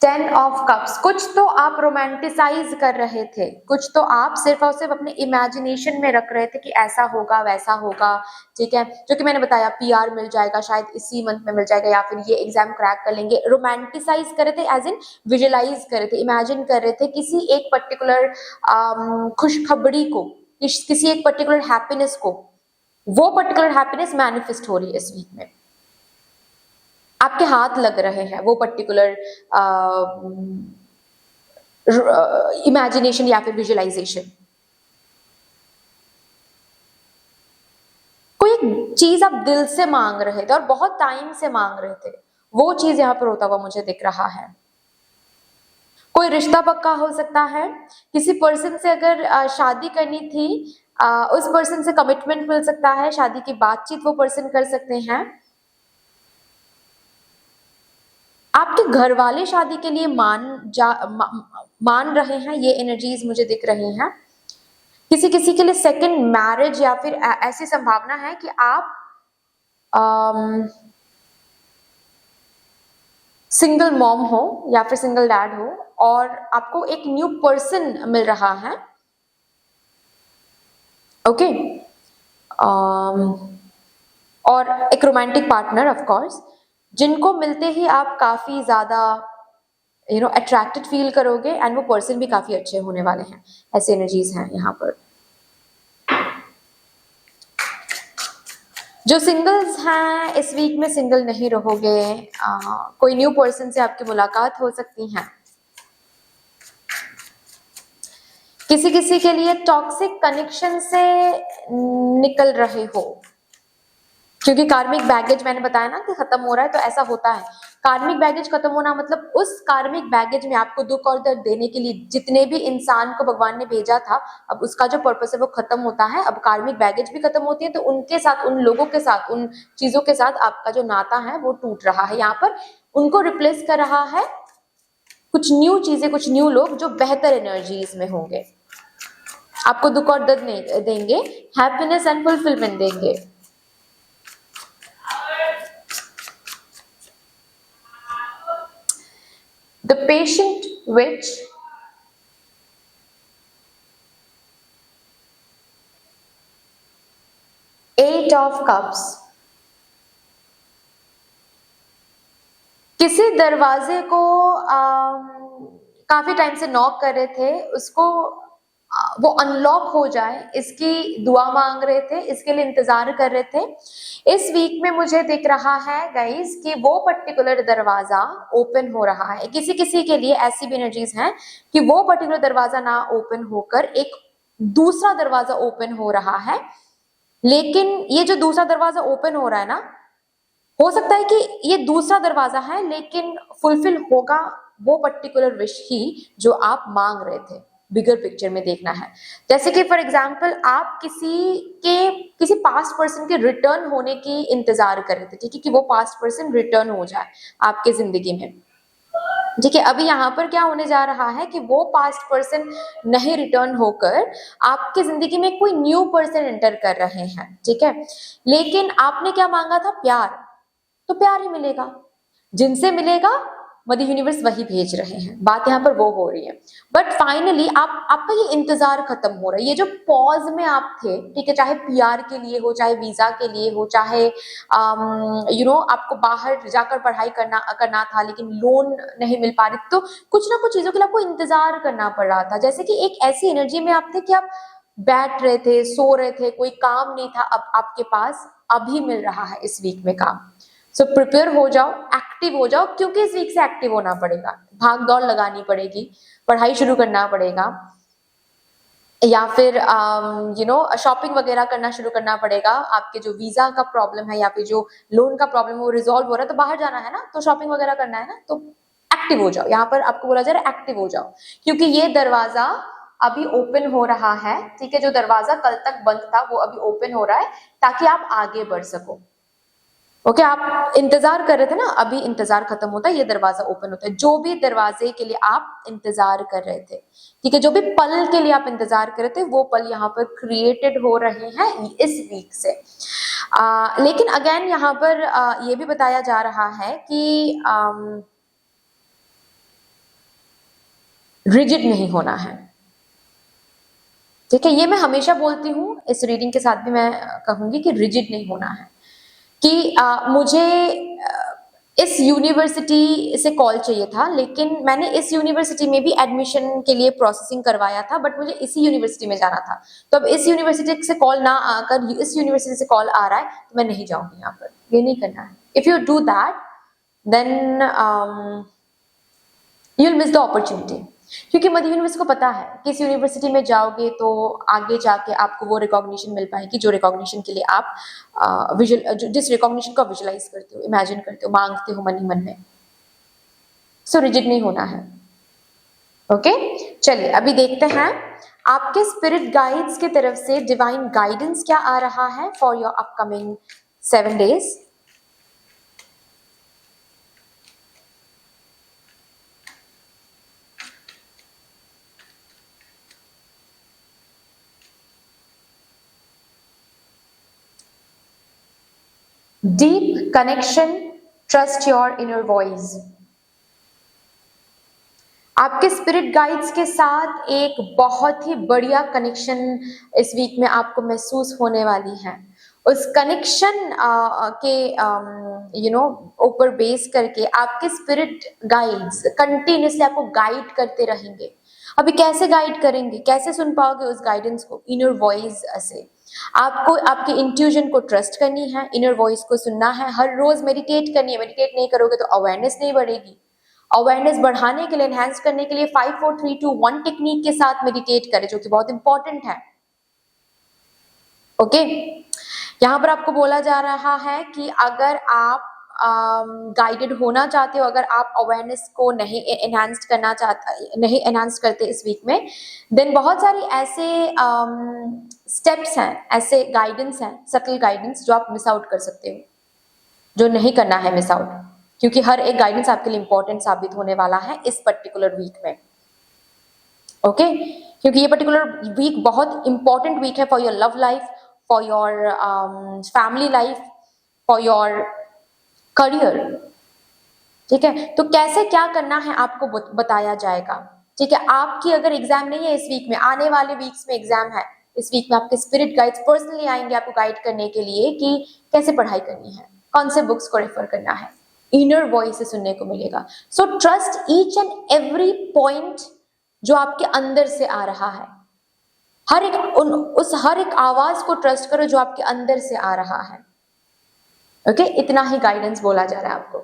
ten of cups, कुछ तो आप रोमांटिसाइज कर रहे थे, कुछ तो आप सिर्फ और सिर्फ अपने इमेजिनेशन में रख रहे थे कि ऐसा होगा वैसा होगा, ठीक है। जो कि मैंने बताया, पीआर मिल जाएगा शायद इसी मंथ में मिल जाएगा, या फिर ये एग्जाम क्रैक कर लेंगे। रोमांटिसाइज कर रहे थे, एज इन विजुअलाइज कर रहे थे, इमेजिन कर रहे थे किसी एक पर्टिकुलर खुशखबरी को, किसी एक पर्टिकुलर हैप्पीनेस को। वो पर्टिकुलर हैप्पीनेस मैनिफेस्ट हो रही है इस वीक में, आपके हाथ लग रहे हैं वो पर्टिकुलर इमेजिनेशन या फिर विजुअलाइजेशन। कोई एक चीज आप दिल से मांग रहे थे और बहुत टाइम से मांग रहे थे, वो चीज यहाँ पर होता हुआ मुझे दिख रहा है। कोई रिश्ता पक्का हो सकता है, किसी पर्सन से अगर शादी करनी थी, उस पर्सन से कमिटमेंट मिल सकता है, शादी की बातचीत वो पर्सन कर सकते हैं। आपके घर वाले शादी के लिए मान रहे हैं, ये एनर्जीज मुझे दिख रही हैं। किसी किसी के लिए सेकंड मैरिज, या फिर ऐसी संभावना है कि आप सिंगल मॉम हो या फिर सिंगल डैड हो और आपको एक न्यू पर्सन मिल रहा है। ओके, और एक रोमांटिक पार्टनर ऑफ कोर्स, जिनको मिलते ही आप काफी ज्यादा अट्रैक्टेड फील करोगे एंड वो पर्सन भी काफी अच्छे होने वाले हैं। ऐसे एनर्जीज हैं यहाँ पर। जो सिंगल्स हैं इस वीक में सिंगल नहीं रहोगे, कोई न्यू पर्सन से आपकी मुलाकात हो सकती है। किसी किसी के लिए टॉक्सिक कनेक्शन से निकल रहे हो, क्योंकि कार्मिक बैगेज मैंने बताया ना कि खत्म हो रहा है, तो ऐसा होता है। कार्मिक बैगेज खत्म होना मतलब उस कार्मिक बैगेज में आपको दुख और दर्द देने के लिए जितने भी इंसान को भगवान ने भेजा था, अब उसका जो पर्पस है वो खत्म होता है। अब कार्मिक बैगेज भी खत्म होती है, तो उनके साथ, उन लोगों के साथ, उन चीजों के साथ आपका जो नाता है वो टूट रहा है। यहाँ पर उनको रिप्लेस कर रहा है कुछ न्यू चीजें, कुछ न्यू लोग जो बेहतर एनर्जीज में होंगे, आपको दुख और दर्द नहीं देंगे, हैप्पीनेस एंड फुलफिलमेंट देंगे। The patient witch, Eight of Cups, किसी दरवाजे को काफी टाइम से नॉक कर रहे थे, उसको वो अनलॉक हो जाए इसकी दुआ मांग रहे थे, इसके लिए इंतजार कर रहे थे। इस वीक में मुझे दिख रहा है गाइस कि वो पर्टिकुलर दरवाजा ओपन हो रहा है। किसी किसी के लिए ऐसी भी एनर्जीज हैं कि वो पर्टिकुलर दरवाजा ना ओपन होकर एक दूसरा दरवाजा ओपन हो रहा है। लेकिन ये जो दूसरा दरवाजा ओपन हो रहा है ना, हो सकता है कि ये दूसरा दरवाजा है लेकिन फुलफिल होगा वो पर्टिकुलर विश ही जो आप मांग रहे थे। बिगर पिक्चर में देखना है। जैसे कि फॉर एग्जाम्पल आप किसी पास्ट पर्सन के रिटर्न होने की इंतजार कर रहे थे, ठीक है, कि वो पास्ट पर्सन रिटर्न हो जाए आपके जिंदगी में। ठीक है, अभी यहाँ पर क्या होने जा रहा है कि वो पास्ट पर्सन नहीं रिटर्न होकर आपकी जिंदगी में कोई न्यू पर्सन एंटर कर रहे हैं। ठीक है, लेकिन आपने क्या मांगा था? प्यार, तो प्यार ही मिलेगा। जिनसे मिलेगा मदर यूनिवर्स वही भेज रहे हैं, बात यहाँ पर वो हो रही है। बट फाइनली आपका ये इंतजार खत्म हो रहा है। ये जो पॉज में आप थे, ठीक है, चाहे पीआर के लिए हो, चाहे वीजा के लिए हो, चाहे आपको बाहर जाकर पढ़ाई करना था लेकिन लोन नहीं मिल पा रही, तो कुछ ना कुछ चीजों के लिए आपको इंतजार करना पड़ रहा था। जैसे कि एक ऐसी एनर्जी में आप थे कि आप बैठ रहे थे, सो रहे थे, कोई काम नहीं था, अब आपके पास अभी मिल रहा है इस वीक में काम। सो प्रिपेयर हो जाओ, एक्टिव हो जाओ, क्योंकि इस वीक से एक्टिव होना पड़ेगा। भाग दौड़ लगानी पड़ेगी, पढ़ाई शुरू करना पड़ेगा, या फिर शॉपिंग वगैरह करना शुरू करना पड़ेगा। आपके जो वीजा का प्रॉब्लम है या फिर जो लोन का प्रॉब्लम है वो रिजॉल्व हो रहा है, तो बाहर जाना है ना, तो शॉपिंग वगैरह करना है ना, तो एक्टिव हो जाओ। यहाँ पर आपको बोला जा रहा है एक्टिव हो जाओ, क्योंकि ये दरवाजा अभी ओपन हो रहा है। ठीक है, जो दरवाजा कल तक बंद था वो अभी ओपन हो रहा है ताकि आप आगे बढ़ सको। ओके, आप इंतजार कर रहे थे ना, अभी इंतजार खत्म होता है, ये दरवाजा ओपन होता है। जो भी दरवाजे के लिए आप इंतजार कर रहे थे, ठीक है, जो भी पल के लिए आप इंतजार कर रहे थे, वो पल यहाँ पर क्रिएटेड हो रहे हैं इस वीक से। लेकिन अगेन यहाँ पर ये भी बताया जा रहा है कि रिजिड नहीं होना है। ठीक है, ये मैं हमेशा बोलती हूँ, इस रीडिंग के साथ भी मैं कहूंगी कि रिजिड नहीं होना है। कि मुझे इस यूनिवर्सिटी से कॉल चाहिए था, लेकिन मैंने इस यूनिवर्सिटी में भी एडमिशन के लिए प्रोसेसिंग करवाया था, बट मुझे इसी यूनिवर्सिटी में जाना था। तो अब इस यूनिवर्सिटी से कॉल ना आकर इस यूनिवर्सिटी से कॉल आ रहा है, तो मैं नहीं जाऊंगी। यहाँ पर ये नहीं करना है। If you do that then you will miss the opportunity, क्योंकि मदर यूनिवर्सिटी को पता है कि इस यूनिवर्सिटी में जाओगे तो आगे जाके आपको वो रिकॉग्निशन मिल पाएगी जो रिकॉग्निशन के लिए आप जिस रिकॉग्निशन को विजुलाइज करते हो, इमेजिन करते हो, मांगते हो मन ही मन में। सो रिजिड नहीं होना है। ओके, चलिए अभी देखते हैं आपके स्पिरिट गाइड्स की तरफ से डिवाइन गाइडेंस क्या आ रहा है for your upcoming 7 days। Deep connection, trust your inner voice. आपके स्पिरिट गाइड्स के साथ एक बहुत ही बढ़िया कनेक्शन इस वीक में आपको महसूस होने वाली है। उस कनेक्शन के ऊपर बेस करके आपके स्पिरिट गाइड्स कंटिन्यूसली आपको गाइड करते रहेंगे। अभी कैसे गाइड करेंगे, कैसे सुन पाओगे उस गाइडेंस को? इनर वॉइस से। आपको आपके इंट्यूजन को ट्रस्ट करनी है, इनर वॉइस को सुनना है, हर रोज मेडिटेट करनी है। मेडिटेट नहीं करोगे तो अवेयरनेस नहीं बढ़ेगी। अवेयरनेस बढ़ाने के लिए, एनहांस करने के लिए 5 4 3 2 1 टेक्निक के साथ मेडिटेट करें, जो कि बहुत इंपॉर्टेंट है। ओके, यहाँ पर आपको बोला जा रहा है कि अगर आप गाइडेड होना चाहते हो, अगर आप अवेयरनेस को नहीं एनहांस करते इस वीक में, देन बहुत सारी ऐसे स्टेप्स हैं, ऐसे गाइडेंस हैं, सटल गाइडेंस, जो आप मिस आउट कर सकते हो, जो नहीं करना है मिस आउट, क्योंकि हर एक गाइडेंस आपके लिए इंपॉर्टेंट साबित होने वाला है इस पर्टिकुलर वीक में। ओके, क्योंकि ये पर्टिकुलर वीक बहुत इंपॉर्टेंट वीक है for your love life, for your family life, for your career. ठीक है, तो कैसे क्या करना है आपको बताया जाएगा। ठीक है, आपकी अगर एग्जाम नहीं है इस वीक में, आने वाले वीक्स में एग्जाम है, इस वीक में आपके स्पिरिट गाइड्स पर्सनली आएंगे आपको गाइड करने के लिए कि कैसे पढ़ाई करनी है, कौन से बुक्स को रेफर करना है, इनर वॉइस से सुनने को मिलेगा। So trust each and every point जो आपके अंदर से आ रहा है, हर एक आवाज को ट्रस्ट करो जो आपके अंदर से आ रहा है। ओके, इतना ही गाइडेंस बोला जा रहा है आपको।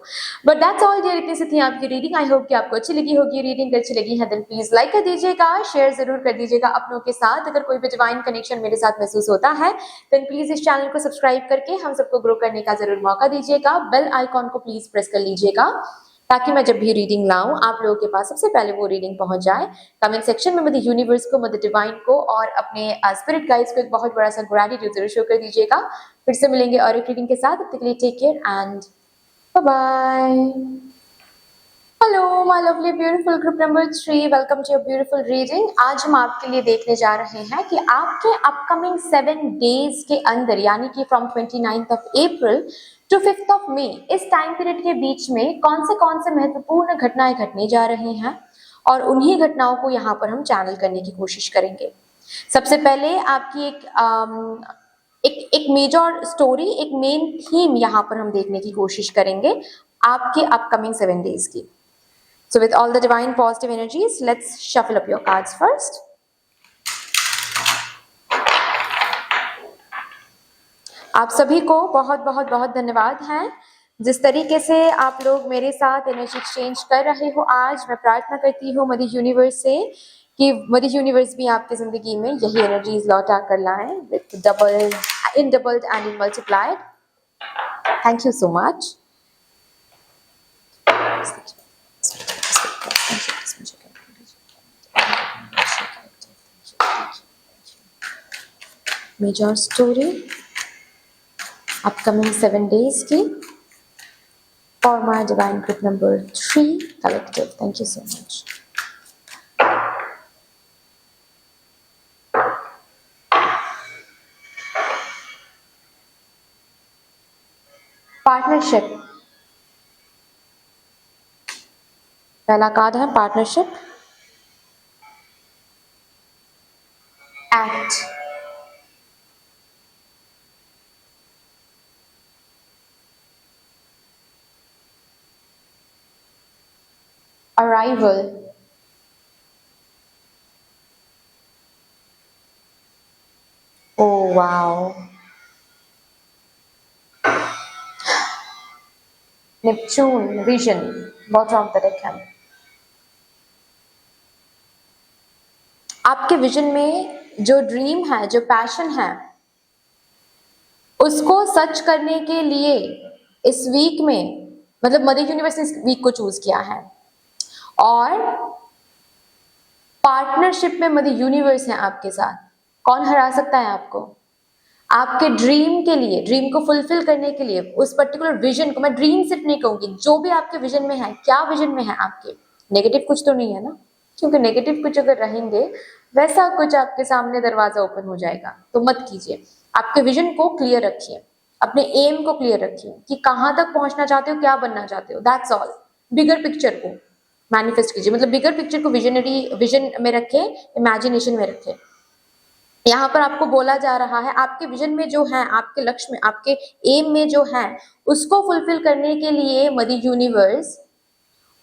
बट दैट्स ऑल डियर, इतनी सी थी आपकी रीडिंग। आई होप कि आपको अच्छी लगी होगी रीडिंग। अच्छी लगी है देन प्लीज लाइक कर दीजिएगा, शेयर जरूर कर दीजिएगा अपनों के साथ। अगर कोई भी डिवाइन कनेक्शन मेरे साथ महसूस होता है देन प्लीज इस चैनल को सब्सक्राइब करके हम सबको ग्रो करने का जरूर मौका दीजिएगा। बेल आइकॉन को प्लीज प्रेस कर लीजिएगा ताकि मैं जब भी रीडिंग लाऊं आप लोगों के पास सबसे पहले वो रीडिंग पहुंच जाए। कमेंट सेक्शन में मदर यूनिवर्स को, मदर डिवाइन को और अपने स्पिरिट गाइड्स को एक बहुत बड़ा सा ग्रैटिट्यूड जरूर शो कर दीजिएगा। फिर से मिलेंगे और एक रीडिंग के साथ, तब तक के लिए take care and bye bye. Hello my lovely beautiful group number 3, welcome to your beautiful reading. आज हम आपके लिए देखने जा रहे हैं कि आपके अपकमिंग 7 डेज के अंदर, यानी कि from 29th of April to 5th of May, इस टाइम पीरियड के बीच में कौन से महत्वपूर्ण घटनाएं घटने जा रही हैं और उन्हीं घटनाओं को यहाँ पर हम चैनल करने की कोशिश करेंगे। सबसे पहले आपकी एक मेजर स्टोरी, एक मेन थीम यहाँ पर हम देखने की कोशिश करेंगे आपके अपकमिंग 7 डेज की। So with all the divine positive energies, let's shuffle up your cards first. आप सभी को बहुत बहुत बहुत धन्यवाद है जिस तरीके से आप लोग मेरे साथ एनर्जी एक्सचेंज कर रहे हो। आज मैं प्रार्थना करती हूँ मदर यूनिवर्स से कि मदर यूनिवर्स भी आपकी जिंदगी में यही एनर्जीज लौटा कर लाएं, with doubled, in doubled and in multiplied. Thank you so much. Major story upcoming 7 days की for my divine group number 3 collective. Thank you so much. Partnership, पहला कार्ड है partnership. Act, arrival, oh wow, Neptune, vision, bottom of the deck है। आपके vision में जो dream है, जो passion है, उसको सच करने के लिए इस वीक में, मतलब मदर यूनिवर्स ने इस वीक को चूज किया है और पार्टनरशिप में मदर यूनिवर्स है आपके साथ। कौन हरा सकता है आपको? आपके ड्रीम के लिए, ड्रीम को फुलफिल करने के लिए, उस पर्टिकुलर विजन को, मैं ड्रीम सिर्फ नहीं कहूंगी, जो भी आपके विजन में है, क्या विजन में है आपके, नेगेटिव कुछ तो नहीं है ना, क्योंकि नेगेटिव कुछ अगर रहेंगे वैसा कुछ आपके सामने दरवाजा ओपन हो जाएगा, तो मत कीजिए। आपके विजन को क्लियर रखिए, अपने एम को क्लियर रखिए कि कहाँ तक पहुंचना चाहते हो, क्या बनना चाहते हो, दैट्स ऑल। बिगर पिक्चर को मैनिफेस्ट कीजिए, मतलब बिगर पिक्चर को विजन में रखें, इमेजिनेशन में रखें। यहाँ पर आपको बोला जा रहा है आपके विजन में जो है, आपके लक्ष्य में, आपके एम में जो है, उसको फुलफिल करने के लिए मदर यूनिवर्स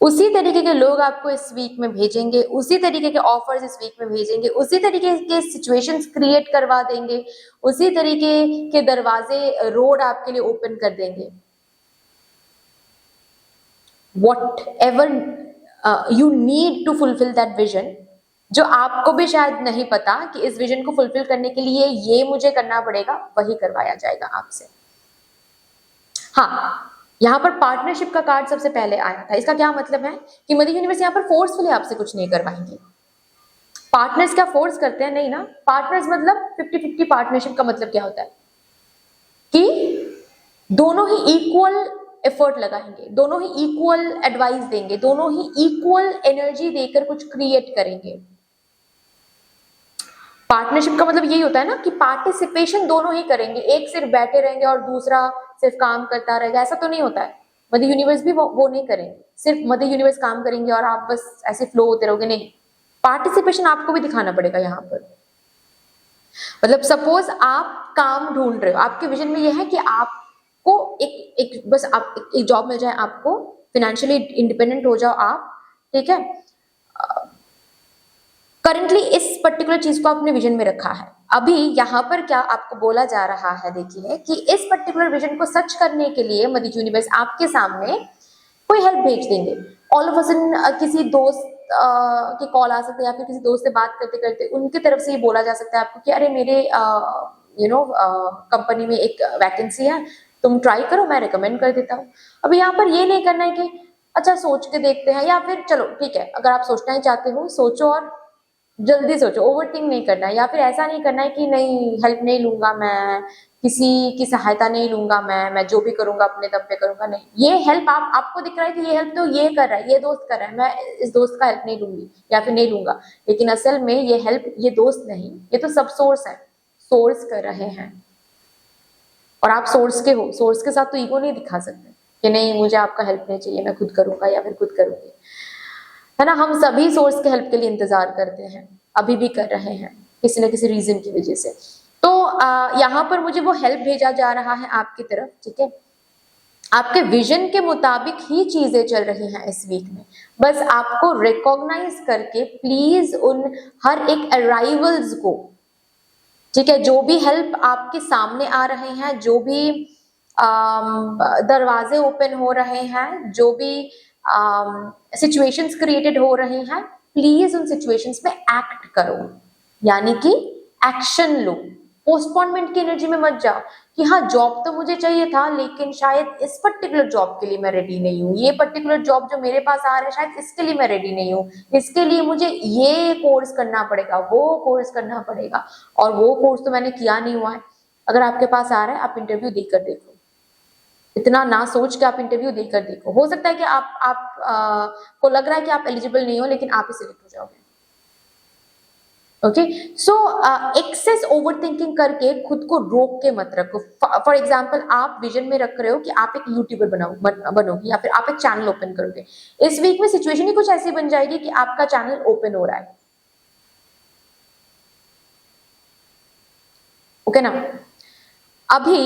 उसी तरीके के लोग आपको इस वीक में भेजेंगे, उसी तरीके के ऑफर्स इस वीक में भेजेंगे, उसी तरीके के सिचुएशंस क्रिएट करवा देंगे, उसी तरीके के दरवाजे, रोड आपके लिए ओपन कर देंगे। Whatever you need to fulfill that vision, जो आपको भी शायद नहीं पता कि इस विजन को फुलफिल करने के लिए ये मुझे करना पड़ेगा, वही करवाया जाएगा आपसे। हाँ, यहाँ पर पार्टनरशिप का कार्ड सबसे पहले आया था। इसका क्या मतलब है कि मदर यूनिवर्स यहाँ पर फोर्सफुली आपसे कुछ नहीं करवाएंगे। पार्टनर्स क्या फोर्स करते हैं? नहीं ना। पार्टनर्स मतलब 50-50 पार्टनरशिप का मतलब क्या होता है कि दोनों ही इक्वल एफर्ट लगाएंगे, दोनों ही इक्वल एडवाइस देंगे, दोनों ही इक्वल एनर्जी देकर कुछ क्रिएट करेंगे। पार्टनरशिप का मतलब यही होता है ना कि पार्टिसिपेशन दोनों ही करेंगे, एक सिर्फ बैठे रहेंगे और दूसरा सिर्फ काम करता रहेगा, ऐसा तो नहीं होता है। मदर यूनिवर्स भी वो नहीं करेंगे, सिर्फ मदर यूनिवर्स काम करेंगे और आप बस ऐसे फ्लो होते रहोगे, नहीं। पार्टिसिपेशन आपको भी दिखाना पड़ेगा यहाँ पर। मतलब सपोज आप काम ढूंढ रहे हो, आपके विजन में यह है कि आपको एक बस आप एक जॉब मिल जाए, आपको फिनेंशियली इंडिपेंडेंट हो जाओ आप, ठीक है। करंटली इस पर्टिकुलर चीज को आपने विजन में रखा है। अभी यहाँ पर क्या आपको बोला जा रहा है, देखिए कि इस पर्टिकुलर विजन को सच करने के लिए मदर यूनिवर्स आपके सामने कोई हेल्प भेज देंगे। ऑल ऑफ अ सडन किसी दोस्त की कॉल आ सकती है, या फिर किसी दोस्त से बात करते करते उनकी तरफ से ये बोला जा सकता है आपको कि अरे मेरे कंपनी में एक वैकेंसी है, तुम ट्राई करो, मैं रिकमेंड कर देता हूँ। अब यहाँ पर ये नहीं करना है कि अच्छा सोच के देखते हैं, या फिर चलो ठीक है, अगर आप सोचना ही चाहते हो सोचो और जल्दी सोचो, ओवरथिंक नहीं करना है। या फिर ऐसा नहीं करना है कि नहीं हेल्प नहीं लूंगा मैं, किसी की सहायता नहीं लूंगा मैं जो भी करूंगा अपने दम पे करूंगा, नहीं। ये हेल्प आपको दिख रहा है कि ये हेल्प तो ये कर रहा है, ये दोस्त कर रहा है, मैं इस दोस्त का हेल्प नहीं लूंगी या फिर नहीं लूंगा, लेकिन असल में ये हेल्प ये दोस्त नहीं, ये तो सब सोर्स है, सोर्स कर रहे हैं। और आप सोर्स के हो, सोर्स के साथ तो ईगो नहीं दिखा सकते कि नहीं मुझे आपका हेल्प नहीं चाहिए, मैं खुद करूंगा या फिर खुद करूंगी, है ना। हम सभी सोर्स के हेल्प के लिए इंतजार करते हैं, अभी भी कर रहे हैं, किसी न किसी रीजन की वजह से। तो यहाँ पर मुझे वो हेल्प भेजा जा रहा है आपकी तरफ, ठीक है। आपके विजन के मुताबिक ही चीजें चल रही हैं इस वीक में। बस आपको रिकॉग्नाइज करके प्लीज उन हर एक अराइवल्स को, ठीक है, जो भी हेल्प आपके सामने आ रहे हैं, जो भी दरवाजे ओपन हो रहे हैं, जो भी सिचुएशंस क्रिएटेड हो रहे हैं, प्लीज उन सिचुएशंस में एक्ट करो, यानी कि एक्शन लो। पोस्टपोनमेंट की एनर्जी में मत जाओ कि हाँ जॉब तो मुझे चाहिए था, लेकिन शायद इस पर्टिकुलर जॉब के लिए मैं रेडी नहीं हूँ, ये पर्टिकुलर जॉब जो मेरे पास आ रहा है शायद इसके लिए मैं रेडी नहीं हूँ, इसके लिए मुझे ये कोर्स करना पड़ेगा, वो कोर्स करना पड़ेगा, और वो कोर्स तो मैंने किया नहीं हुआ है। अगर आपके पास आ रहा है, आप इंटरव्यू देकर देखो, इतना ना सोच के आप इंटरव्यू देकर देखो। हो सकता है कि आप को लग रहा है कि आप एलिजिबल नहीं हो, लेकिन आप ही सिलेक्ट हो जाओगे। ओके, सो एक्सेस ओवरथिंकिंग करके खुद को रोक के मत रखो। फॉर एग्जाम्पल आप विजन में रख रहे हो कि आप एक यूट्यूबर बनोगे या फिर आप एक चैनल ओपन करोगे। इस वीक में सिचुएशन ही कुछ ऐसी बन जाएगी कि आपका चैनल ओपन हो रहा है, ओके ना। अभी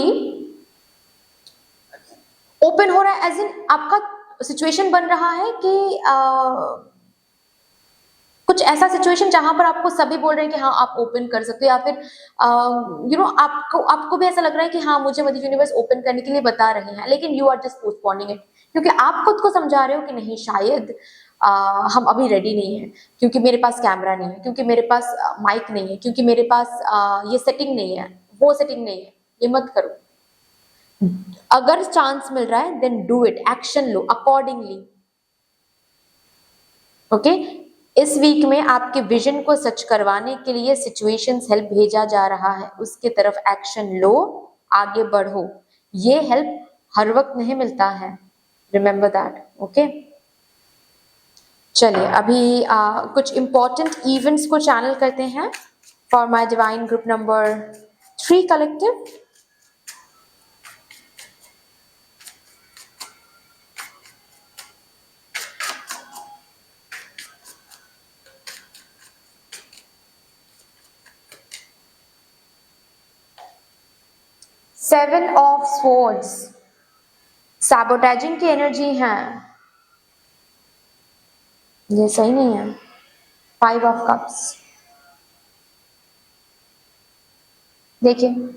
ओपन हो रहा है एज इन आपका सिचुएशन बन रहा है कि कुछ ऐसा सिचुएशन जहां पर आपको सभी बोल रहे हैं कि हाँ आप ओपन कर सकते हो, या फिर आपको भी ऐसा लग रहा है कि हाँ मुझे मदर यूनिवर्स ओपन करने के लिए बता रहे हैं, लेकिन you are just postponing it, क्योंकि आप खुद को समझा रहे हो कि नहीं शायद हम अभी रेडी नहीं है, क्योंकि मेरे पास कैमरा नहीं है, क्योंकि मेरे पास माइक नहीं है, क्योंकि मेरे पास ये सेटिंग नहीं है, वो सेटिंग नहीं है। ये मत करो। अगर चांस मिल रहा है देन डू इट, एक्शन लो अकॉर्डिंगली, ओके। इस वीक में आपके विजन को सच करवाने के लिए सिचुएशंस हेल्प भेजा जा रहा है, उसके तरफ एक्शन लो, आगे बढ़ो। ये हेल्प हर वक्त नहीं मिलता है, रिमेंबर दैट, ओके। चलिए अभी कुछ इंपॉर्टेंट इवेंट्स को चैनल करते हैं for my divine group number 3 collective. 7 of swords, sabotaging की एनर्जी है, ये सही नहीं है। 5 ऑफ कप्स, देखिए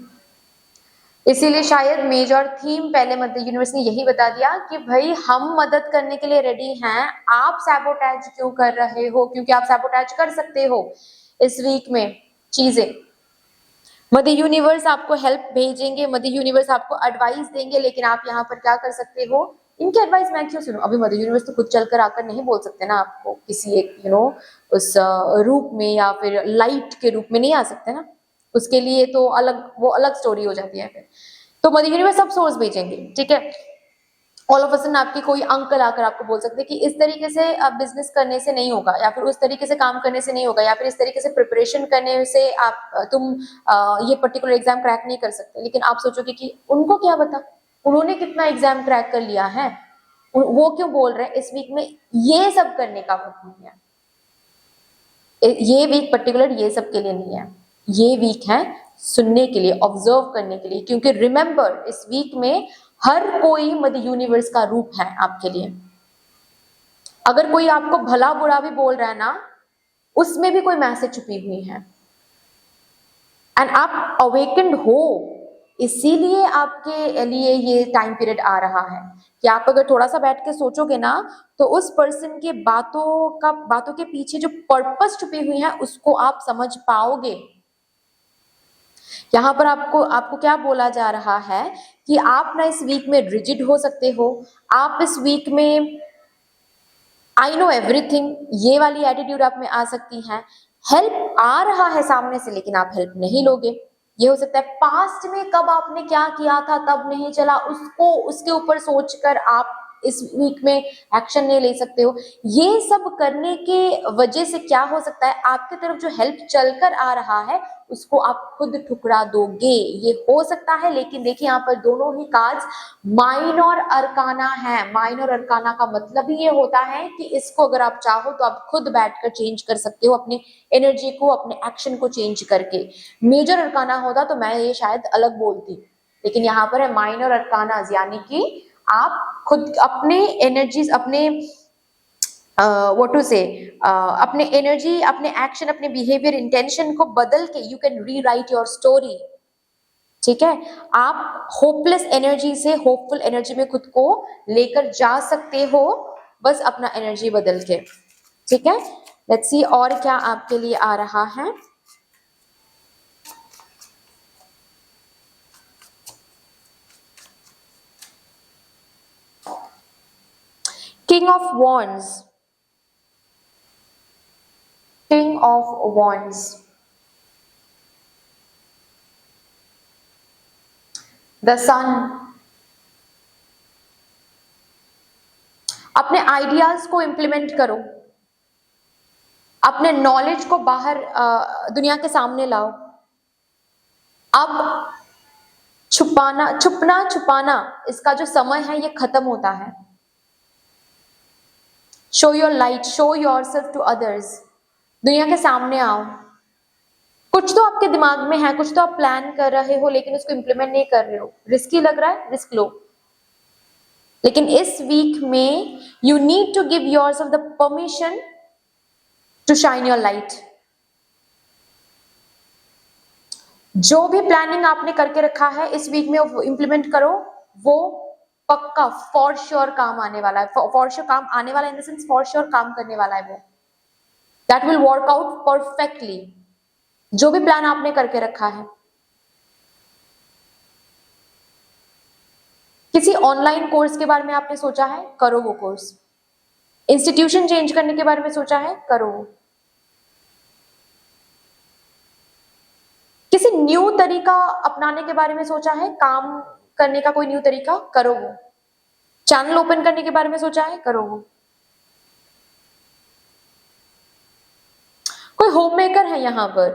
इसीलिए शायद मेजर थीम पहले मध्य यूनिवर्स ने यही बता दिया कि भाई हम मदद करने के लिए रेडी हैं, आप सैबोटेज क्यों कर रहे हो, क्योंकि आप सैबोटेज कर सकते हो इस वीक में चीजें। मध्य यूनिवर्स आपको हेल्प भेजेंगे, मध्य यूनिवर्स आपको एडवाइस देंगे, लेकिन आप यहाँ पर क्या कर सकते हो, इनकी एडवाइस मैं क्यों सुनूं। अभी मध्य यूनिवर्स तो खुद चलकर आकर नहीं बोल सकते ना आपको, किसी एक उस रूप में या फिर लाइट के रूप में नहीं आ सकते ना, उसके लिए तो वो अलग स्टोरी हो जाती है फिर। तो मदर यूनिवर्स सब सोर्स भेजेंगे, ठीक है। ऑल ऑफ अ सडन आपके कोई अंकल आकर आपको बोल सकते हैं कि इस तरीके से बिजनेस करने से नहीं होगा, या फिर उस तरीके से काम करने से नहीं होगा, या फिर इस तरीके से प्रिपरेशन करने से तुम ये पर्टिकुलर एग्जाम क्रैक नहीं कर सकते। लेकिन आप सोचोगे कि उनको क्या पता, उन्होंने कितना एग्जाम क्रैक कर लिया है, वो क्यों बोल रहे हैं इस वीक में ये सब करने का वक्त नहीं है। ये वीक पर्टिकुलर ये सब के लिए नहीं है, ये वीक है सुनने के लिए, ऑब्जर्व करने के लिए, क्योंकि रिमेंबर इस वीक में हर कोई मध्य यूनिवर्स का रूप है आपके लिए। अगर कोई आपको भला बुरा भी बोल रहा है ना, उसमें भी कोई मैसेज छुपी हुई है, एंड आप अवेकेंड हो, इसीलिए आपके लिए ये टाइम पीरियड आ रहा है कि आप अगर थोड़ा सा बैठ के सोचोगे ना, तो उस पर्सन के बातों के पीछे जो पर्पस छुपी हुई है उसको आप समझ पाओगे। यहाँ पर आपको क्या बोला जा रहा है कि आप ना इस वीक में रिजिड हो सकते हो, आप इस वीक में आई नो एवरीथिंग ये वाली एटीट्यूड आप में आ सकती है। हेल्प आ रहा है सामने से, लेकिन आप हेल्प नहीं लोगे। ये हो सकता है पास्ट में कब आपने क्या किया था तब नहीं चला, उसके ऊपर सोचकर आप इस वीक में एक्शन नहीं ले सकते हो। ये सब करने के वजह से क्या हो सकता है, आपकी तरफ जो हेल्प चलकर आ रहा है उसको आप खुद ठुकरा दोगे, ये हो सकता है। लेकिन देखिए यहाँ पर दोनों ही कार्ड्स माइनर अरकाना है। माइनर अरकाना का मतलब ही ये होता है कि इसको अगर आप चाहो तो आप खुद बैठकर चेंज कर सकते हो, अपनी एनर्जी को, अपने एक्शन को चेंज करके। मेजर अरकाना होता तो मैं ये शायद अलग बोलती, लेकिन यहाँ पर है माइनर अरकाना, यानी कि आप खुद अपने एनर्जीज, अपने व्हाट टू से अपने एनर्जी, अपने एक्शन, अपने बिहेवियर, इंटेंशन को बदल के you can rewrite your story, ठीक है। आप होपलेस एनर्जी से होपफुल एनर्जी में खुद को लेकर जा सकते हो, बस अपना एनर्जी बदल के, ठीक है। लेट्स सी और क्या आपके लिए आ रहा है। King of wands, king of wands, the sun. अपने आइडियाज को इंप्लीमेंट करो, अपने नॉलेज को बाहर दुनिया के सामने लाओ। अब छुपना छुपाना इसका जो समय है ये खत्म होता है। Show your light, show yourself to others, दुनिया के सामने आओ। कुछ तो आपके दिमाग में है, कुछ तो आप प्लान कर रहे हो, लेकिन उसको इंप्लीमेंट नहीं कर रहे हो। रिस्की लग रहा है, रिस्क लो, लेकिन इस वीक में you need to give yourself the permission to shine your light. जो भी प्लानिंग आपने करके रखा है इस वीक में वो इंप्लीमेंट करो, वो पक्का फॉर श्योर काम आने वाला है। फॉर श्योर काम आने वाला in the sense for sure काम करने वाला है वो, that will work out perfectly. जो भी प्लान आपने करके रखा है, किसी ऑनलाइन कोर्स के बारे में आपने सोचा है, करो वो कोर्स। इंस्टीट्यूशन चेंज करने के बारे में सोचा है, करो। किसी न्यू तरीका अपनाने के बारे में सोचा है, काम करने का कोई न्यू तरीका, करो वो। चैनल ओपन करने के बारे में सोचा है, करो वो। कोई होम मेकर है यहाँ पर,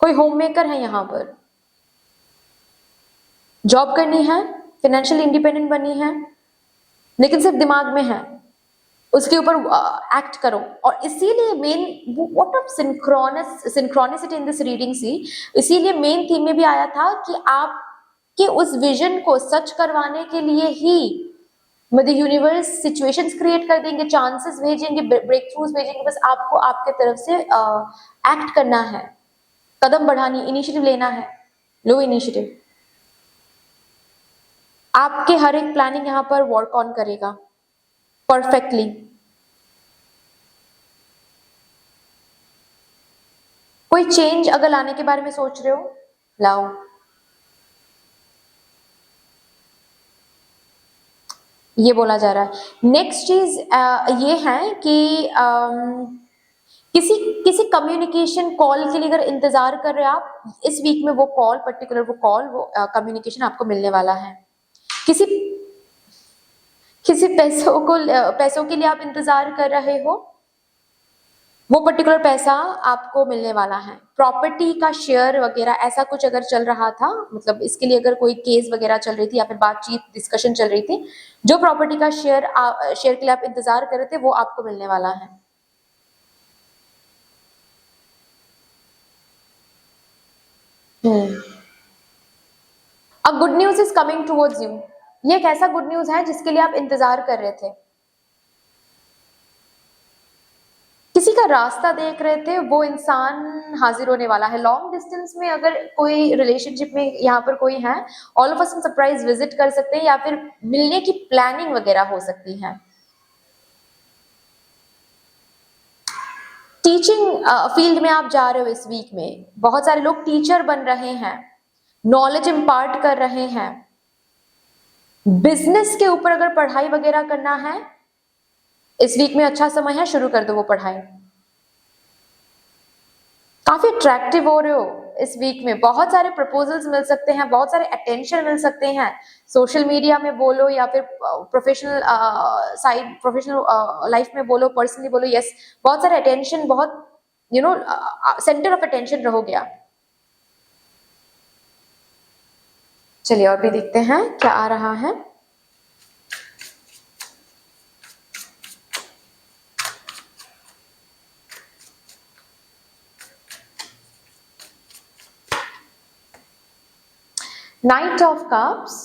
कोई होम मेकर है यहाँ पर, जॉब करनी है, फाइनेंशियल इंडिपेंडेंट बननी है, लेकिन सिर्फ दिमाग में है, उसके ऊपर एक्ट करो। और इसीलिए main what of synchronicity in this reading see, इसीलिए मेन थीम में भी आया था कि आपके उस विजन को सच करवाने के लिए ही मदर यूनिवर्स सिचुएशंस क्रिएट कर देंगे, चांसेस भेजेंगे, ब्रेक थ्रूज भेजेंगे, बस आपको आपके तरफ से एक्ट करना है, कदम बढ़ानी, इनिशिएटिव लेना है। लो इनिशिएटिव। आपके हर एक प्लानिंग यहाँ पर वर्क ऑन करेगा परफेक्टली। कोई चेंज अगर लाने के बारे में सोच रहे हो, लाओ। ये बोला जा रहा है। नेक्स्ट चीज ये है कि किसी किसी कम्युनिकेशन कॉल के लिए अगर इंतजार कर रहे हैं आप, इस वीक में वो कॉल पर्टिकुलर, वो कॉल, वो कम्युनिकेशन आपको मिलने वाला है। किसी किसी पैसों के लिए आप इंतजार कर रहे हो, वो पर्टिकुलर पैसा आपको मिलने वाला है। प्रॉपर्टी का शेयर वगैरह ऐसा कुछ अगर चल रहा था, मतलब इसके लिए अगर कोई केस वगैरह चल रही थी या फिर बातचीत डिस्कशन चल रही थी, जो प्रॉपर्टी का शेयर के लिए आप इंतजार कर रहे थे, वो आपको मिलने वाला है। A good news is coming towards you. ये एक ऐसा गुड न्यूज है जिसके लिए आप इंतजार कर रहे थे, किसी का रास्ता देख रहे थे, वो इंसान हाजिर होने वाला है। लॉन्ग डिस्टेंस में अगर कोई रिलेशनशिप में यहाँ पर कोई है, all of a sudden surprise visit कर सकते हैं या फिर मिलने की प्लानिंग वगैरह हो सकती है। टीचिंग फील्ड में आप जा रहे हो इस वीक में, बहुत सारे लोग टीचर बन रहे हैं, नॉलेज इम्पार्ट कर रहे हैं। बिजनेस के ऊपर अगर पढ़ाई वगैरह करना है, इस वीक में अच्छा समय है, शुरू कर दो वो पढ़ाई। काफी अट्रैक्टिव हो रहे हो इस वीक में, बहुत सारे प्रपोजल्स मिल सकते हैं, बहुत सारे अटेंशन मिल सकते हैं, सोशल मीडिया में बोलो या फिर प्रोफेशनल साइड, प्रोफेशनल लाइफ में बोलो, पर्सनली बोलो, यस, बहुत सारे अटेंशन, बहुत सेंटर ऑफ अटेंशन रहोगे आप। चलिए और भी देखते हैं क्या आ रहा है। Knight of Cups,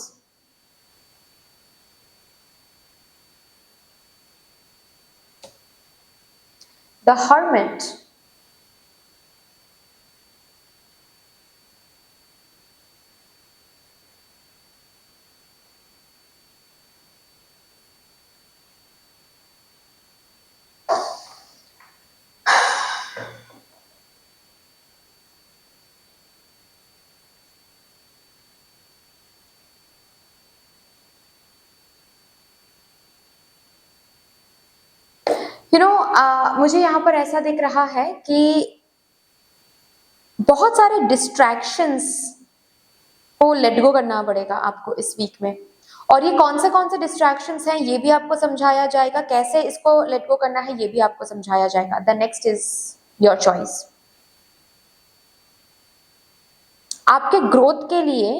the Hermit, मुझे यहाँ पर ऐसा दिख रहा है कि बहुत सारे डिस्ट्रैक्शंस को लेट गो करना पड़ेगा आपको इस वीक में, और ये कौन से डिस्ट्रैक्शंस हैं ये भी आपको समझाया जाएगा, कैसे इसको लेट गो करना है ये भी आपको समझाया जाएगा। The next is your choice. आपके ग्रोथ के लिए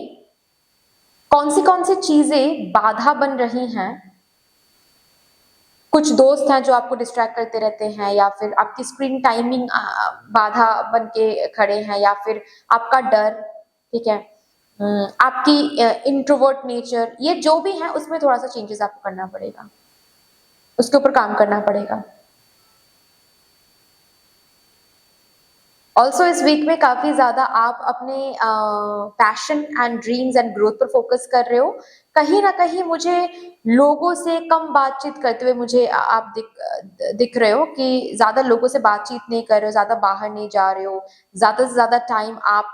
कौन सी चीजें बाधा बन रही हैं, कुछ दोस्त हैं जो आपको डिस्ट्रैक्ट करते रहते हैं, या फिर आपकी स्क्रीन टाइमिंग बाधा बन के खड़े हैं, या फिर आपका डर, ठीक है, आपकी इंट्रोवर्ट नेचर, ये जो भी है उसमें थोड़ा सा चेंजेस आपको करना पड़ेगा, उसके ऊपर काम करना पड़ेगा। ऑल्सो इस वीक में काफी ज्यादा आप अपने passion and dreams and growth पर फोकस कर रहे हो। कहीं ना कहीं मुझे लोगों से कम बातचीत करते हुए मुझे आप दिख रहे हो कि ज्यादा लोगों से बातचीत नहीं कर रहे हो, ज्यादा बाहर नहीं जा रहे हो, ज्यादा से ज्यादा टाइम आप,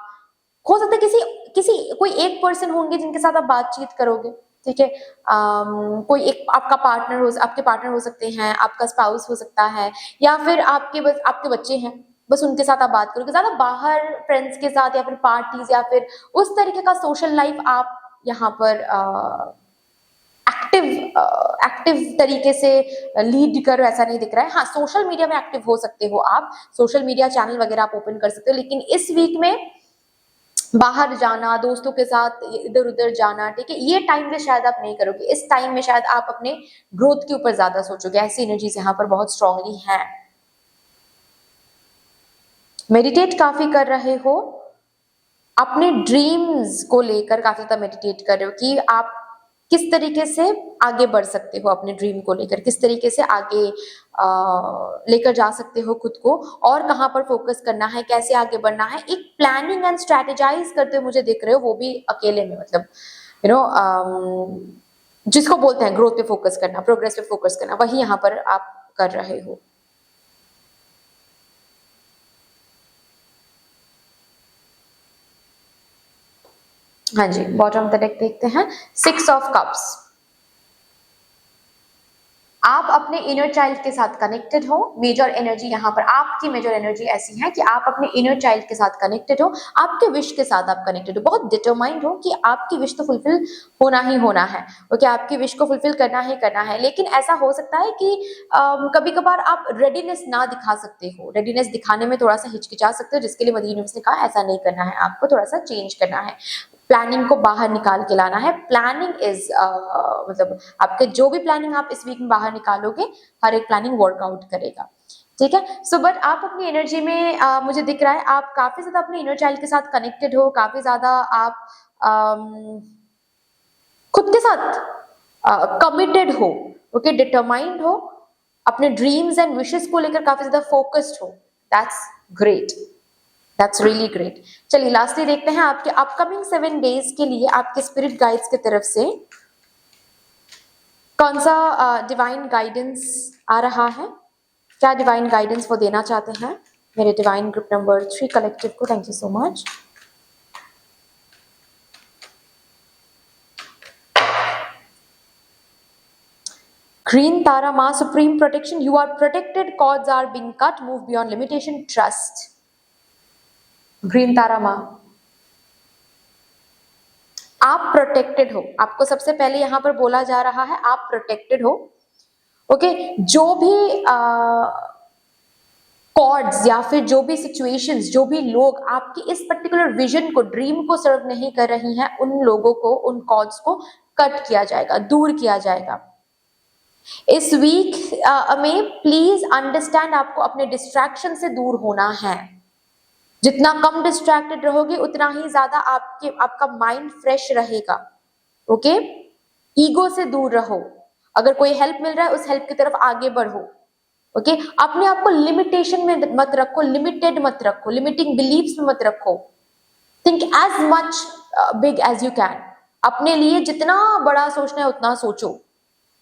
हो सकता है किसी किसी कोई एक पर्सन होंगे जिनके साथ आप बातचीत करोगे, ठीक है, कोई एक आपका आपके पार्टनर हो सकते हैं, आपका स्पाउस हो सकता है, या फिर आपके बच्चे हैं, बस उनके साथ आप बात करोगे। ज्यादा बाहर फ्रेंड्स के साथ या फिर पार्टीज या फिर उस तरीके का सोशल लाइफ आप यहाँ पर एक्टिव तरीके से लीड करो ऐसा नहीं दिख रहा है। हाँ, सोशल मीडिया में एक्टिव हो सकते हो आप, सोशल मीडिया चैनल वगैरह आप ओपन कर सकते हो, लेकिन इस वीक में बाहर जाना, दोस्तों के साथ इधर-उधर जाना, ठीक है? ये टाइम में शायद आप नहीं करोगे। इस टाइम में शायद आप अपने ग्रोथ के ऊपर ज़्यादा सोचोगे। ऐसी एनर्जीज़ यहाँ पर बहुत स्ट्रांगली हैं। मेडिटेट काफ़ी कर रहे हो, अपने ड्रीम्स को लेकर काफ़ी ज़्यादा मेडिटेट कर रहे हो कि आप किस तरीके से आगे बढ़ सकते हो अपने ड्रीम को लेकर, किस तरीके से आगे लेकर जा सकते हो खुद को और कहाँ पर फोकस करना है, कैसे आगे बढ़ना है। एक प्लानिंग एंड स्ट्रैटेजाइज करते हुए मुझे दिख रहे हो, वो भी अकेले में, मतलब यू नो जिसको बोलते हैं ग्रोथ पे फोकस करना, प्रोग्रेस पे फोकस करना, वही यहाँ पर आप कर रहे हो। हाँ जी, बॉटम ऑफ द डेक देखते हैं, 6 ऑफ कप्स। आप अपने इनर चाइल्ड के साथ कनेक्टेड हो। मेजर एनर्जी यहाँ पर आपकी मेजर एनर्जी ऐसी है कि आप अपने इनर चाइल्ड के साथ कनेक्टेड हो, आपके विश के साथ आप कनेक्टेड हो, बहुत डिटरमाइंड हो कि आपकी विश तो फुलफिल होना ही होना है। ओके, आपकी विश को फुलफिल करना ही करना है। लेकिन ऐसा हो सकता है कि कभी कभार आप रेडीनेस ना दिखा सकते हो, रेडीनेस दिखाने में थोड़ा सा हिचकिचा सकते हो, जिसके लिए मदर यूनिवर्स ने कहा ऐसा नहीं करना है, आपको थोड़ा सा चेंज करना है, प्लानिंग को बाहर निकाल के लाना है। प्लानिंग इज मतलब आपके जो भी प्लानिंग आप इस वीक में बाहर निकालोगे, हर एक प्लानिंग वर्कआउट करेगा, ठीक है। सो बट आप अपनी एनर्जी में मुझे दिख रहा है आप काफी ज्यादा अपने इनर चाइल्ड के साथ कनेक्टेड हो, काफी ज्यादा आप खुद के साथ कमिटेड हो, ओके, डिटरमाइंड हो, अपने ड्रीम्स एंड विशेस को लेकर काफी ज्यादा फोकस्ड हो। That's great, that's really great. चलिए लास्टली देखते हैं आपके अपकमिंग 7 डेज के लिए आपके स्पिरिट गाइड्स की तरफ से कौन सा डिवाइन गाइडेंस आ रहा है, क्या डिवाइन गाइडेंस वो देना चाहते हैं मेरे डिवाइन ग्रुप नंबर 3 कलेक्टिव को। Thank you so much. Green Tara माँ, supreme protection, you are protected, cords are being cut, move beyond limitation, trust. Green Tara माँ, आप प्रोटेक्टेड हो, आपको सबसे पहले यहां पर बोला जा रहा है आप प्रोटेक्टेड हो, ओके। जो भी कॉर्ड्स या फिर जो भी सिचुएशंस, जो भी लोग आपकी इस पर्टिकुलर विजन को, ड्रीम को सर्व नहीं कर रही हैं, उन लोगों को, उन कॉर्ड्स को कट किया जाएगा, दूर किया जाएगा। इस वीक में प्लीज अंडरस्टैंड आपको अपने डिस्ट्रैक्शन से दूर होना है। जितना कम डिस्ट्रैक्टेड रहोगे उतना ही ज्यादा आपका माइंड फ्रेश रहेगा, ओके। ईगो से दूर रहो, अगर कोई हेल्प मिल रहा है उस हेल्प की तरफ आगे बढ़ो, ओके। अपने आप को लिमिटेशन में मत रखो, लिमिटेड मत रखो, लिमिटिंग बिलीव्स में मत रखो। Think as much big as you can, अपने लिए जितना बड़ा सोचना है उतना सोचो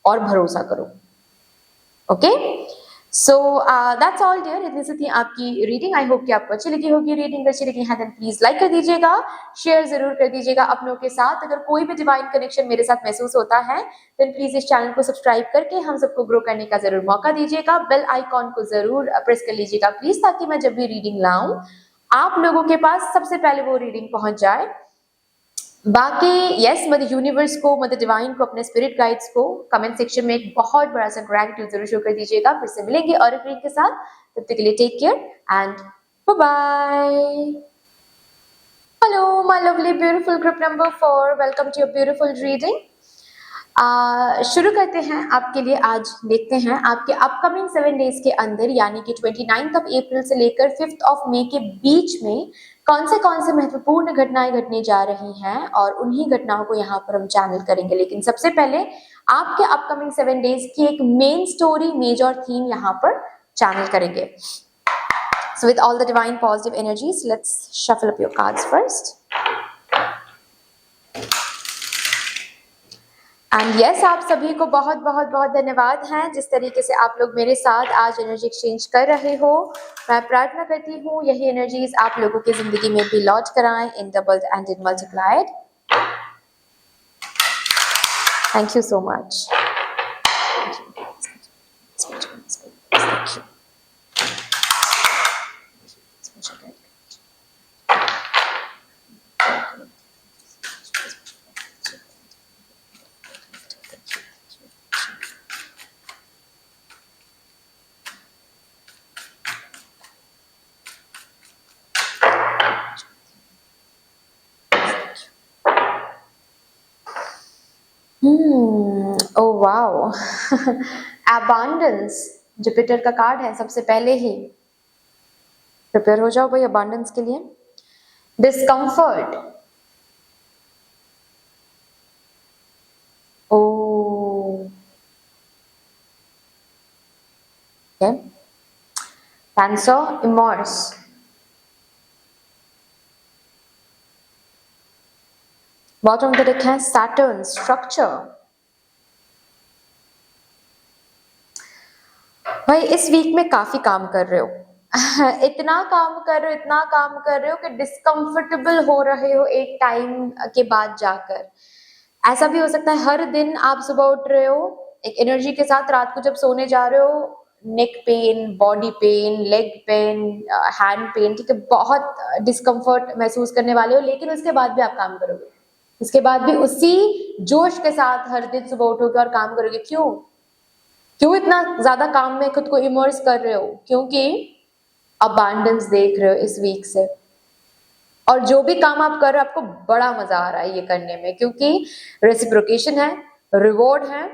और भरोसा करो, okay. So that's all dear, इतनी सी थी आपकी रीडिंग। आई होप कि आपको अच्छी लगी होगी रीडिंग। अच्छी लगी है देन प्लीज लाइक कर दीजिएगा, शेयर जरूर कर दीजिएगा अपनों के साथ। अगर कोई भी डिवाइन कनेक्शन मेरे साथ महसूस होता है देन प्लीज इस चैनल को सब्सक्राइब करके हम सबको ग्रो करने का जरूर मौका दीजिएगा। बेल आइकॉन को जरूर प्रेस कर लीजिएगा प्लीज, ताकि मैं जब भी रीडिंग लाऊं आप लोगों के पास सबसे पहले वो रीडिंग पहुंच जाए। बाकी यस, मदर यूनिवर्स को, मदर डिवाइन को, अपने स्पिरिट गाइड्स को कमेंट सेक्शन में एक बहुत बड़ा सा ग्रैटिट्यूड जरूर शो कर दीजिएगा। फिर से मिलेंगे और एक रीडिंग के साथ, तब तक के लिए take care and bye bye. Hello my lovely beautiful group number 4, welcome to your beautiful reading. शुरू करते हैं आपके लिए। आज देखते हैं आपके अपकमिंग 7 डेज के अंदर, यानी कि 29 अप्रैल से लेकर 5 मई के बीच में कौन से महत्वपूर्ण घटनाएं घटने जा रही हैं, और उन्हीं घटनाओं को यहाँ पर हम चैनल करेंगे। लेकिन सबसे पहले आपके अपकमिंग 7 डेज की एक मेन स्टोरी, मेजर थीम यहाँ पर चैनल करेंगे। So with all the divine positive energies, let's shuffle up your cards first. And yes, आप सभी को बहुत बहुत बहुत धन्यवाद हैं जिस तरीके से आप लोग मेरे साथ आज एनर्जी एक्सचेंज कर रहे हो। मैं प्रार्थना करती हूँ यही एनर्जीज आप लोगों की जिंदगी में भी लौट कर आए in doubled and in multiplied. Thank you so much. Wow abundance Jupiter का कार्ड है, सबसे पहले ही प्रिपेयर हो जाओ भाई अबांडेंस के लिए। डिस्कम्फर्ट, ओ कैंसर इमर्स, बॉटम ऑफ द डेक है सैटर्न स्ट्रक्चर। भाई इस वीक में काफी काम कर रहे हो इतना काम कर रहे हो, इतना काम कर रहे हो कि डिस्कम्फर्टेबल हो रहे हो एक टाइम के बाद जाकर। ऐसा भी हो सकता है हर दिन आप सुबह उठ रहे हो एक एनर्जी के साथ, रात को जब सोने जा रहे हो neck pain, body pain, leg pain, hand pain, ठीक है, बहुत डिस्कम्फर्ट महसूस करने वाले हो, लेकिन उसके बाद भी आप काम करोगे, उसके बाद भी उसी जोश के साथ हर दिन सुबह उठोगे और काम करोगे। क्यों इतना ज्यादा काम में खुद को इमर्स कर रहे हो? क्योंकि अबांडेंस देख रहे हो इस वीक से, और जो भी काम आप कर रहे हो आपको बड़ा मजा आ रहा है ये करने में, क्योंकि रेसिप्रोकेशन है, रिवॉर्ड है,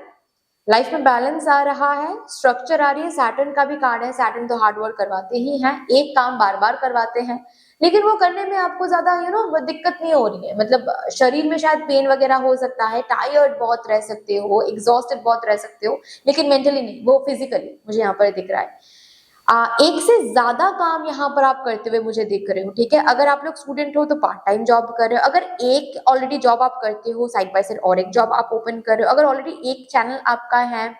लाइफ में बैलेंस आ रहा है, स्ट्रक्चर आ रही है। सैटर्न का भी कार्ड है, सैटर्न तो हार्ड वर्क करवाते ही हैं, एक काम बार बार करवाते हैं, लेकिन वो करने में आपको ज्यादा दिक्कत नहीं हो रही है। मतलब शरीर में शायद पेन वगैरह हो सकता है, टायर्ड बहुत रह सकते हो, एग्जॉस्टेड बहुत रह सकते हो, लेकिन मेंटली नहीं, वो फिजिकली मुझे यहाँ पर दिख रहा है। एक से ज्यादा काम यहाँ पर आप करते हुए मुझे दिख रहे हो, ठीक है। अगर आप लोग स्टूडेंट हो तो पार्ट टाइम जॉब कर रहे हो, अगर एक ऑलरेडी जॉब आप करते हो साइड बाय साइड और एक जॉब आप ओपन कर रहे हो, अगर ऑलरेडी एक चैनल आपका है,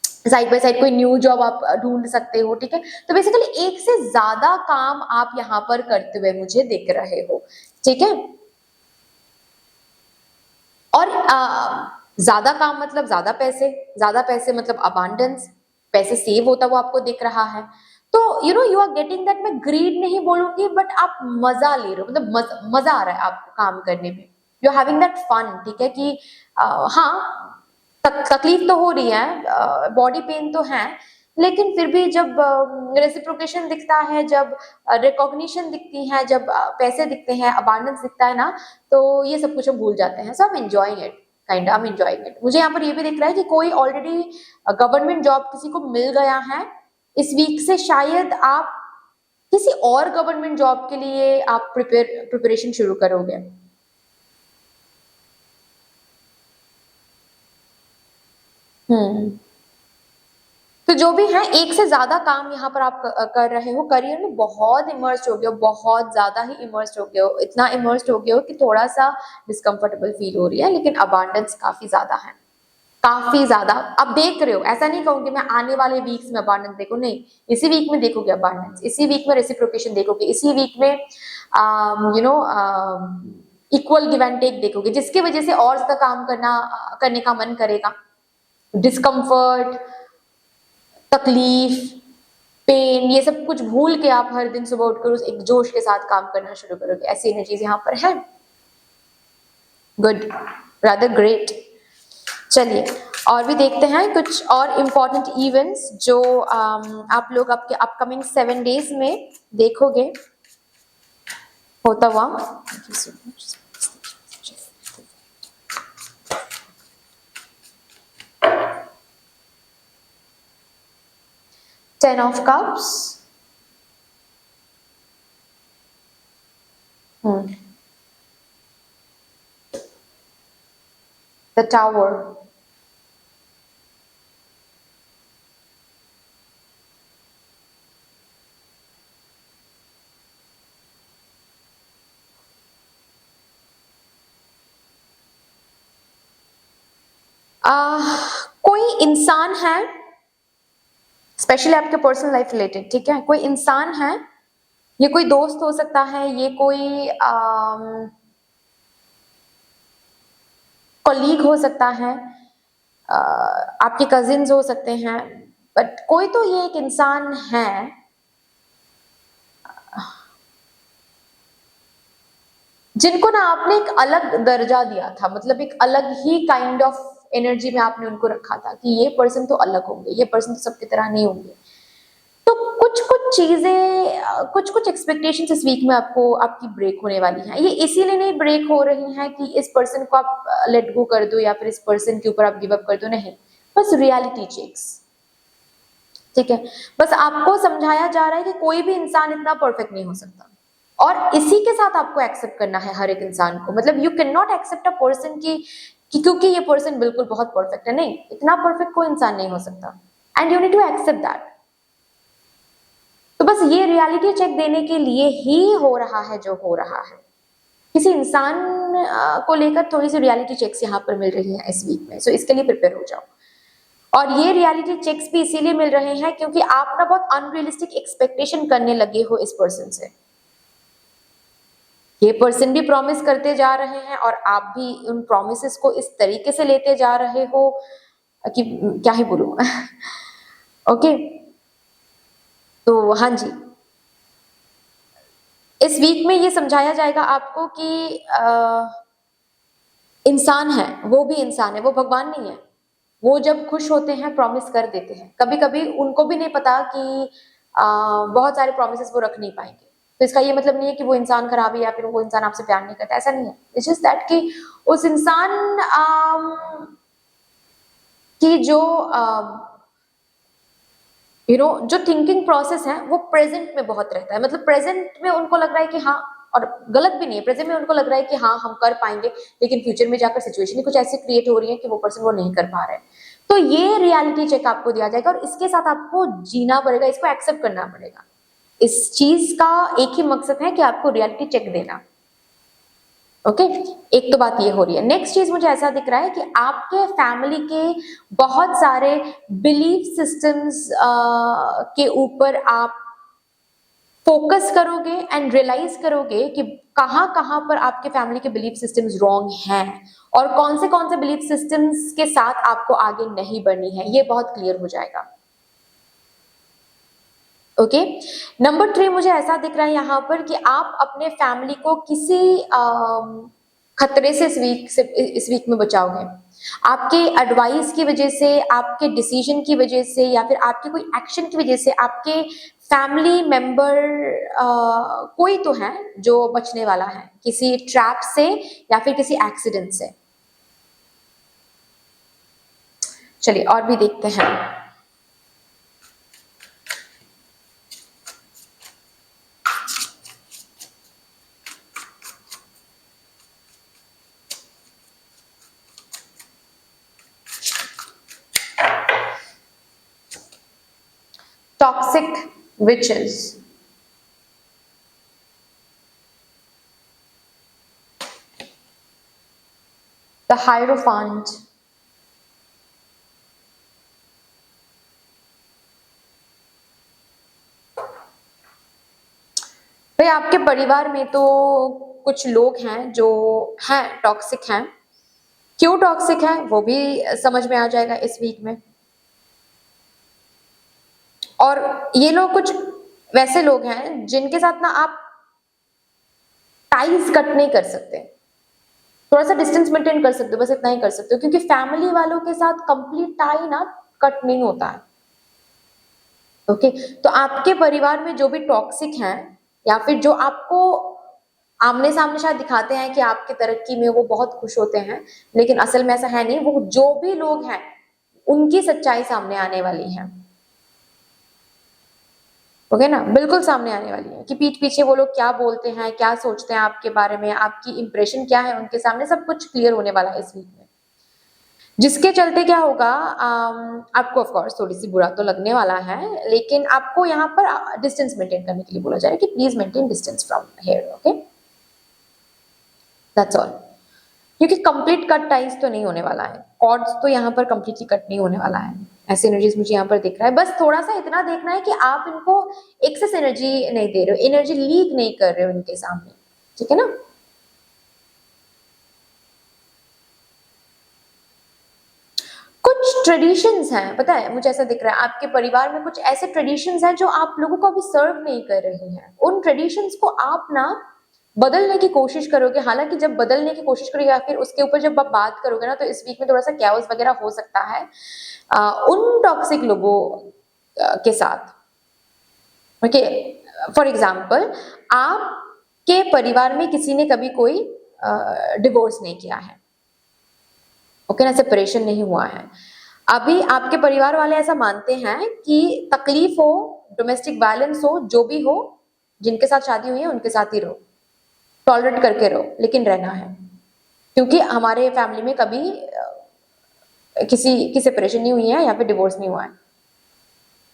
साइड बाय साइड कोई न्यू जॉब आप ढूंढ सकते हो, ठीक है। तो बेसिकली एक से ज्यादा काम आप यहाँ पर करते हुए मुझे दिख रहे हो, ठीक है। और ज्यादा काम मतलब ज्यादा पैसे मतलब अबांडेंस, पैसे सेव होता वो आपको दिख रहा है। तो यू आर गेटिंग दैट, मैं ग्रीड नहीं बोलूंगी, बट आप मजा ले रहे हो, मतलब मजा आ रहा है आपको काम करने में, you are having that fun, ठीक है। कि हाँ तकलीफ तो हो रही है, बॉडी पेन तो है, लेकिन फिर भी जब रेसिप्रोकेशन दिखता है, जब रिकॉग्निशन दिखती है, जब पैसे दिखते हैं, अबांडेंस दिखता है ना, तो ये सब कुछ हम भूल जाते हैं। So I am enjoying it, kind I am enjoying it. मुझे यहाँ पर ये भी दिख रहा है कि कोई ऑलरेडी गवर्नमेंट जॉब किसी को मिल गया है इस वीक से, शायद आप किसी और गवर्नमेंट जॉब के लिए आप प्रिपरेशन शुरू करोगे। तो जो भी है, एक से ज्यादा काम यहाँ पर आप कर रहे हो, करियर में बहुत इमर्स्ड हो गए हो, बहुत ज्यादा ही इमर्स्ड हो गए हो, इतना इमर्स्ड हो गए हो कि थोड़ा सा डिस्कम्फर्टेबल फील हो रही है, लेकिन अबांडेंस काफी ज्यादा है, काफी ज्यादा। अब देख रहे हो, ऐसा नहीं कहूंगी मैं आने वाले वीक्स में अबांडेंस देखो, नहीं, इसी वीक में देखोगे अबांडेंस, इसी वीक में रेसिप्रोकेशन देखोगे, इसी वीक में इक्वल गिव एंड टेक देखोगे, जिसकी वजह से और ज्यादा काम करने का मन करेगा। डिस्कम्फर्ट, तकलीफ, पेन, ये सब कुछ भूल के आप हर दिन सुबह उठकर उस एक जोश के साथ काम करना शुरू करोगे, ऐसी एनर्जीज यहाँ पर है। Good, rather great. चलिए और भी देखते हैं कुछ और इम्पोर्टेंट इवेंट्स जो आप लोग आपके अपकमिंग 7 डेज में देखोगे होता हुआ। 10 of cups, the tower, कोई इंसान है स्पेशली आपके पर्सनल लाइफ रिलेटेड, ठीक है, कोई इंसान है, ये कोई दोस्त हो सकता है, ये कोई कॉलीग हो सकता है, आपके कजिन्स हो सकते हैं, बट कोई तो ये एक इंसान है जिनको ना आपने एक अलग दर्जा दिया था, मतलब एक अलग ही काइंड ऑफ एनर्जी में आपने उनको रखा था कि ये पर्सन तो अलग होंगे, ये पर्सन तो सबकी तरह नहीं होंगे। तो कुछ कुछ चीजें, कुछ कुछ एक्सपेक्टेशंस इस वीक में आपको आपकी ब्रेक होने वाली हैं। ये इसीलिए नहीं ब्रेक हो रही हैं कि इस पर्सन को आप लेट गो कर दो या फिर इस पर्सन के ऊपर आप गिव अप कर दो, नहीं, बस रियलिटी चेक्स, ठीक है। बस आपको समझाया जा रहा है कि कोई भी इंसान इतना परफेक्ट नहीं हो सकता, और इसी के साथ आपको एक्सेप्ट करना है हर एक इंसान को। मतलब you can not accept a person कि क्योंकि ये पर्सन बिल्कुल बहुत परफेक्ट है, नहीं, इतना परफेक्ट कोई इंसान नहीं हो सकता, and you need to accept that. तो बस ये रियलिटी चेक देने के लिए ही हो रहा है जो हो रहा है। किसी इंसान को लेकर थोड़ी सी रियलिटी चेक्स यहाँ पर मिल रही है इस वीक में, सो इसके लिए प्रिपेयर हो जाओ। और ये रियलिटी चेक्स भी इसीलिए मिल रहे हैं क्योंकि आप ना बहुत अनरियलिस्टिक एक्सपेक्टेशन करने लगे हो इस पर्सन से। ये पर्सन भी प्रॉमिस करते जा रहे हैं और आप भी उन प्रॉमिसेस को इस तरीके से लेते जा रहे हो कि क्या ही बोलूं ओके। तो हाँ जी, इस वीक में ये समझाया जाएगा आपको कि इंसान है, वो भी इंसान है, वो भगवान नहीं है। वो जब खुश होते हैं प्रॉमिस कर देते हैं, कभी कभी उनको भी नहीं पता कि बहुत सारे प्रॉमिसेस वो रख नहीं पाएंगे। तो इसका ये मतलब नहीं है कि वो इंसान खराब है या फिर वो इंसान आपसे प्यार नहीं करता, ऐसा नहीं है। इट्स जस्ट दैट कि उस इंसान की जो जो थिंकिंग प्रोसेस है वो प्रेजेंट में बहुत रहता है। मतलब प्रेजेंट में उनको लग रहा है कि हाँ, और गलत भी नहीं है, प्रेजेंट में उनको लग रहा है कि हाँ हम कर पाएंगे, लेकिन फ्यूचर में जाकर सिचुएशन ही कुछ ऐसी क्रिएट हो रही है कि वो पर्सन वो नहीं कर पा रहे हैं। तो ये रियलिटी चेक आपको दिया जाएगा और इसके साथ आपको जीना पड़ेगा, इसको एक्सेप्ट करना पड़ेगा। इस चीज का एक ही मकसद है कि आपको रियलिटी चेक देना। ओके, एक तो बात ये हो रही है। नेक्स्ट चीज मुझे ऐसा दिख रहा है कि आपके फैमिली के बहुत सारे बिलीफ सिस्टम्स के ऊपर आप फोकस करोगे एंड रियलाइज करोगे कि कहां कहां पर आपके फैमिली के बिलीफ सिस्टम्स रॉन्ग हैं और कौन से बिलीफ सिस्टम्स के साथ आपको आगे नहीं बढ़नी है, ये बहुत क्लियर हो जाएगा। ओके, नंबर 3 मुझे ऐसा दिख रहा है यहाँ पर कि आप अपने फैमिली को किसी खतरे से इस वीक में बचाओगे। आपके एडवाइस की वजह से, आपके डिसीजन की वजह से या फिर आपके कोई एक्शन की वजह से आपके फैमिली मेंबर कोई तो है जो बचने वाला है किसी ट्रैप से या फिर किसी एक्सीडेंट से। चलिए और भी देखते हैं। Toxic witches. The Hierophant. भाई आपके परिवार में तो कुछ लोग हैं जो हैं टॉक्सिक हैं। क्यों टॉक्सिक है वो भी समझ में आ जाएगा इस वीक में। और ये लोग कुछ वैसे लोग हैं जिनके साथ ना आप टाइज कट नहीं कर सकते, थोड़ा सा डिस्टेंस मेंटेन कर सकते हो, बस इतना ही कर सकते हो, क्योंकि फैमिली वालों के साथ कंप्लीट टाई ना कट नहीं होता है। ओके, तो आपके परिवार में जो भी टॉक्सिक हैं या फिर जो आपको आमने सामने शायद दिखाते हैं कि आपकी तरक्की में वो बहुत खुश होते हैं, लेकिन असल में ऐसा है नहीं। वो जो भी लोग हैं उनकी सच्चाई सामने आने वाली है। ओके ना, बिल्कुल सामने आने वाली है कि पीठ पीछे वो लोग क्या बोलते हैं, क्या सोचते हैं आपके बारे में, आपकी इंप्रेशन क्या है उनके सामने, सब कुछ क्लियर होने वाला है इस वीक में। जिसके चलते क्या होगा, आपको ऑफ कोर्स थोड़ी सी बुरा तो लगने वाला है, लेकिन आपको यहाँ पर डिस्टेंस मेंटेन करने के लिए बोला जाए कि please maintain distance from here. Okay, that's all. क्योंकि कंप्लीट कट टाइज तो नहीं होने वाला है, कॉर्ड्स तो यहाँ पर कंप्लीटली कट नहीं होने वाला है। ऐसी एनर्जीज मुझे यहाँ पर दिख रहा है। बस थोड़ा सा इतना देखना है कि आप इनको एक्सेस एनर्जी नहीं दे रहे हो, एनर्जी लीक नहीं कर रहे हो इनके सामने, ठीक है ना। कुछ ट्रेडिशंस हैं, पता है मुझे ऐसा दिख रहा है आपके परिवार में कुछ ऐसे ट्रेडिशंस हैं जो आप लोगों को अभी सर्व नहीं कर रहे हैं। उन ट्रेडिशंस को आप ना बदलने की कोशिश करोगे। हालांकि जब बदलने की कोशिश करोगे या फिर उसके ऊपर जब आप बात करोगे ना, तो इस वीक में थोड़ा सा कैओस वगैरह हो सकता है उन टॉक्सिक लोगों के साथ। ओके, फॉर एग्जाम्पल आपके परिवार में किसी ने कभी कोई डिवोर्स नहीं किया है, ओके ना, सेपरेशन नहीं हुआ है। अभी आपके परिवार वाले ऐसा मानते हैं कि तकलीफ हो, डोमेस्टिक वायलेंस हो, जो भी हो, जिनके साथ शादी हुई है उनके साथ ही रहो, टॉलरेट करके रहो, लेकिन रहना है, क्योंकि हमारे फैमिली में कभी किसी की सेपरेशन नहीं हुई है या फिर डिवोर्स नहीं हुआ है।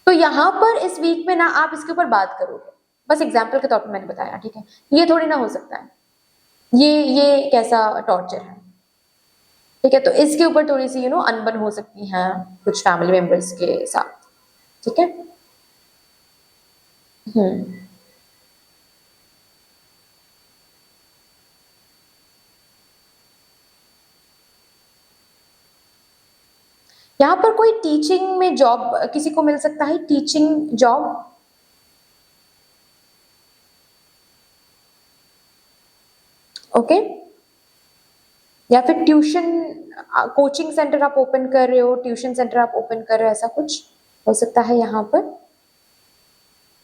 तो यहाँ पर इस वीक में ना आप इसके ऊपर बात करोगे, बस एग्जाम्पल के तौर पर मैंने बताया, ठीक है। ये थोड़ी ना हो सकता है, ये कैसा टॉर्चर है, ठीक है। तो इसके ऊपर थोड़ी सी अनबन हो सकती है कुछ फैमिली मेंबर्स के साथ, ठीक है। यहाँ पर कोई टीचिंग में जॉब किसी को मिल सकता है, टीचिंग जॉब, ओके। या फिर ट्यूशन कोचिंग सेंटर आप ओपन कर रहे हो, ट्यूशन सेंटर आप ओपन कर रहे हो, ऐसा कुछ हो सकता है। यहाँ पर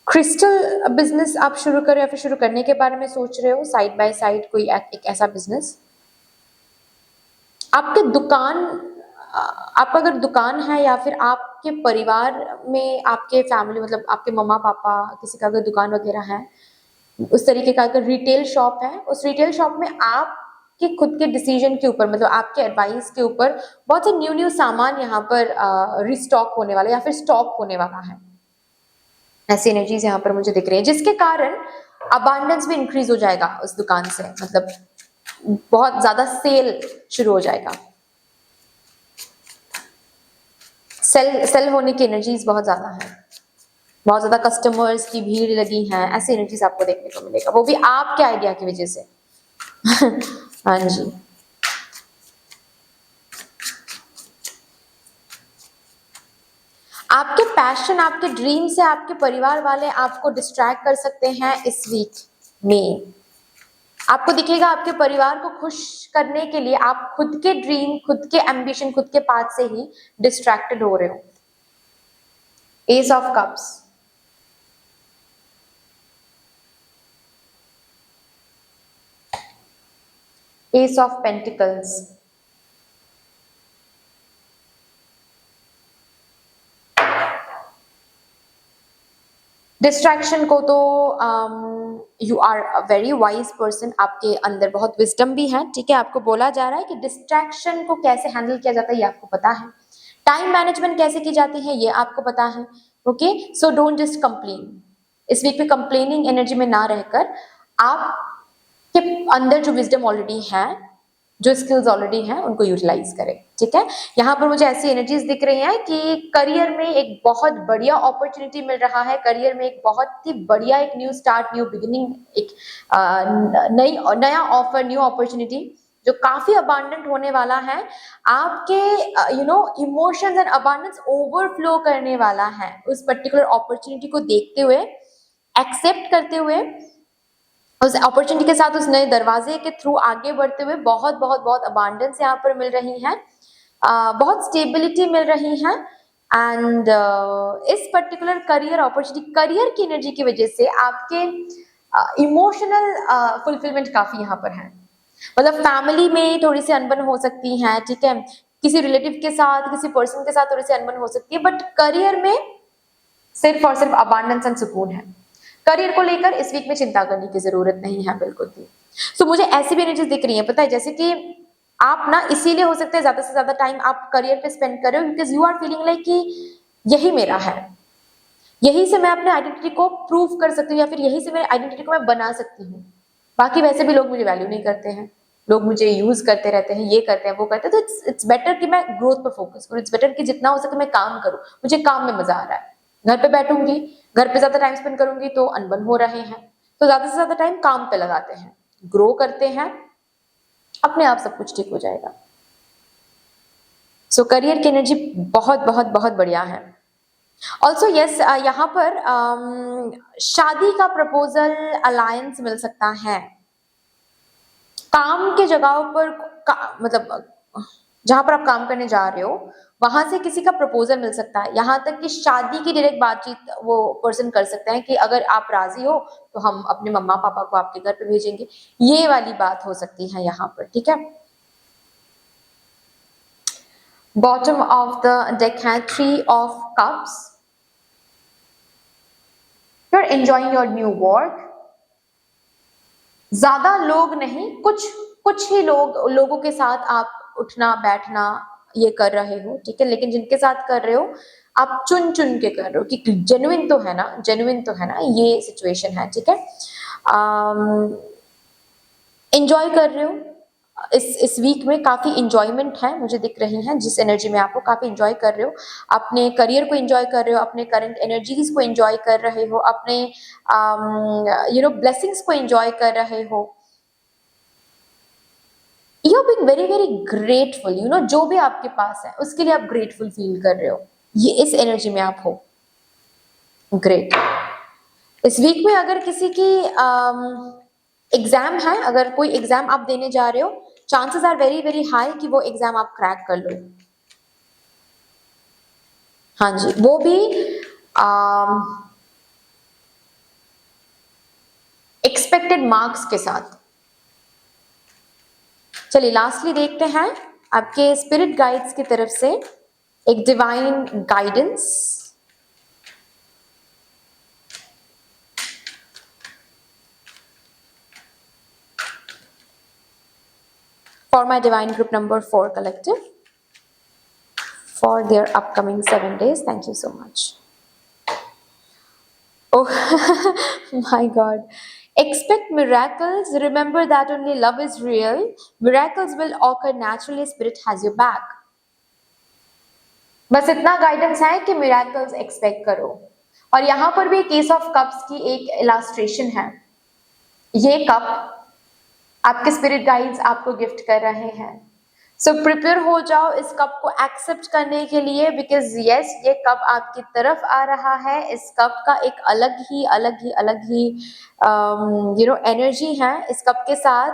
क्रिस्टल बिजनेस आप शुरू कर रहे हो या फिर शुरू करने के बारे में सोच रहे हो, साइड बाय साइड कोई एक ऐसा बिजनेस। आपके दुकान, आपका अगर दुकान है या फिर आपके परिवार में आपके फैमिली मतलब आपके मम्मा पापा किसी का अगर दुकान वगैरह है, उस तरीके का अगर रिटेल शॉप है, उस रिटेल शॉप में आपके खुद के डिसीजन के ऊपर मतलब आपके एडवाइस के ऊपर बहुत से न्यू सामान यहाँ पर रिस्टॉक होने वाला या फिर स्टॉक होने वाला है। ऐसी एनर्जीज यहाँ पर मुझे दिख रही है, जिसके कारण अबांडेंस भी इंक्रीज हो जाएगा उस दुकान से, मतलब बहुत ज्यादा सेल शुरू हो जाएगा। सेल होने की एनर्जीज बहुत ज्यादा है, बहुत ज्यादा कस्टमर्स की भीड़ लगी है, ऐसी एनर्जीज आपको देखने को मिलेगा, वो भी आपके आइडिया की वजह से। हाँ जी, आपके पैशन, आपके ड्रीम से आपके परिवार वाले आपको डिस्ट्रैक्ट कर सकते हैं इस वीक में। आपको दिखेगा आपके परिवार को खुश करने के लिए आप खुद के ड्रीम, खुद के एम्बिशन, खुद के पाथ से ही डिस्ट्रैक्टेड हो रहे हो। Ace of cups, ace of pentacles, distraction को तो you are a very wise person, आपके अंदर बहुत विजडम भी है, ठीक है। आपको बोला जा रहा है कि डिस्ट्रैक्शन को कैसे हैंडल किया जाता है ये आपको पता है, टाइम मैनेजमेंट कैसे की जाती है ये आपको पता है, okay. So don't just complain, इस वीक में कंप्लेनिंग एनर्जी में ना रहकर आपके अंदर जो विजडम ऑलरेडी है, जो स्किल्स ऑलरेडी हैं उनको यूटिलाइज करें, ठीक है। यहाँ पर मुझे ऐसी एनर्जीज दिख रही हैं कि करियर में एक बहुत बढ़िया अपॉर्चुनिटी मिल रहा है, करियर में एक बहुत ही बढ़िया एक न्यू स्टार्ट, न्यू बिगिनिंग, एक नया ऑफर, न्यू अपॉर्चुनिटी जो काफी अबांडेंट होने वाला है। आपके इमोशंस एंड अबांडेंस ओवरफ्लो करने वाला है उस पर्टिकुलर अपॉर्चुनिटी को देखते हुए, एक्सेप्ट करते हुए, उस अपॉर्चुनिटी के साथ उस नए दरवाजे के थ्रू आगे बढ़ते हुए बहुत बहुत बहुत अबांडेंस यहाँ पर मिल रही है, बहुत स्टेबिलिटी मिल रही है। एंड इस पर्टिकुलर करियर अपॉर्चुनिटी, करियर की एनर्जी की वजह से आपके इमोशनल फुलफिलमेंट काफी यहाँ पर है। मतलब फैमिली में थोड़ी सी अनबन हो सकती है, ठीक है, किसी रिलेटिव के साथ, किसी पर्सन के साथ थोड़ी सी अनबन हो सकती है, बट करियर में सिर्फ और सिर्फ अबांडेंस एंड सुकून है। करियर को लेकर इस वीक में चिंता करने की जरूरत नहीं है बिल्कुल भी। सो मुझे ऐसी भी एनर्जीज दिख रही है, पता है, जैसे कि आप ना इसीलिए हो सकता है ज्यादा से ज्यादा टाइम आप करियर पे स्पेंड कर रहे हो because you are feeling like कि यही मेरा है, यही से मैं अपने आइडेंटिटी को प्रूव कर सकती हूँ या फिर यही से मेरे आइडेंटिटी को मैं बना सकती हूँ। बाकी वैसे भी लोग मुझे वैल्यू नहीं करते हैं, लोग मुझे यूज करते रहते हैं, ये करते हैं वो करते हैं, तो इट्स बेटर कि मैं ग्रोथ पर फोकस करूँ, इट्स बेटर कि जितना हो सके मैं काम करूँ, मुझे काम में मजा आ रहा है। घर पे बैठूंगी, घर पे ज्यादा टाइम स्पेंड करूंगी तो अनबन हो रहे हैं, तो ज्यादा से ज्यादा टाइम काम पे लगाते हैं, ग्रो करते हैं, अपने आप सब कुछ ठीक हो जाएगा। सो करियर की एनर्जी बहुत बहुत बहुत बढ़िया है। ऑल्सो यस, यहाँ पर शादी का प्रपोजल, अलायंस मिल सकता है। काम के जगहों पर मतलब जहां पर आप काम करने जा रहे हो वहां से किसी का प्रपोजल मिल सकता है, यहाँ तक कि शादी की डायरेक्ट बातचीत वो पर्सन कर सकते हैं कि अगर आप राजी हो तो हम अपने मम्मा पापा को आपके घर पे भेजेंगे, ये वाली बात हो सकती है यहाँ पर, ठीक है। बॉटम ऑफ द डेक है 3 of cups, you are enjoying your new work. ज्यादा लोग नहीं, कुछ ही लोगों के साथ आप उठना बैठना ये कर रहे हो, ठीक है, लेकिन जिनके साथ कर रहे हो आप चुन चुन के कर रहे हो कि जेन्युइन तो है ना, जेन्युइन तो है ना, ये सिचुएशन है, ठीक है। एंजॉय कर रहे हो, इस वीक में काफी इंजॉयमेंट है मुझे दिख रही है, जिस एनर्जी में आपको काफी इंजॉय कर रहे हो, अपने करियर को एंजॉय कर रहे हो, अपने करंट एनर्जीज को एंजॉय कर रहे हो, अपने ब्लेसिंग्स को एंजॉय कर रहे हो। You are being very very grateful, जो भी आपके पास है उसके लिए आप ग्रेटफुल फील कर रहे हो, ये इस एनर्जी में आप हो। ग्रेट। इस वीक में अगर किसी की एग्जाम है, अगर कोई एग्जाम आप देने जा रहे हो, chances are very very high कि वो एग्जाम आप क्रैक कर लो। हाँ जी, वो भी एक्सपेक्टेड मार्क्स के साथ। चलिए लास्टली देखते हैं आपके स्पिरिट गाइड्स की तरफ से एक divine guidance. For my divine group number 4 collective for their upcoming 7 days. Thank you so much. Oh my God. Expect miracles. Remember that only love is real. Miracles will occur naturally. Spirit has your back. बस इतना guidance है कि miracles expect करो। और यहां पर भी case of cups की एक इलास्ट्रेशन है। ये कप आपके स्पिरिट गाइड्स आपको गिफ्ट कर रहे हैं, सो प्रिपेयर हो जाओ इस कप को एक्सेप्ट करने के लिए, बिकॉज यस ये कप आपकी तरफ आ रहा है। इस कप का एक अलग ही एनर्जी है। इस कप के साथ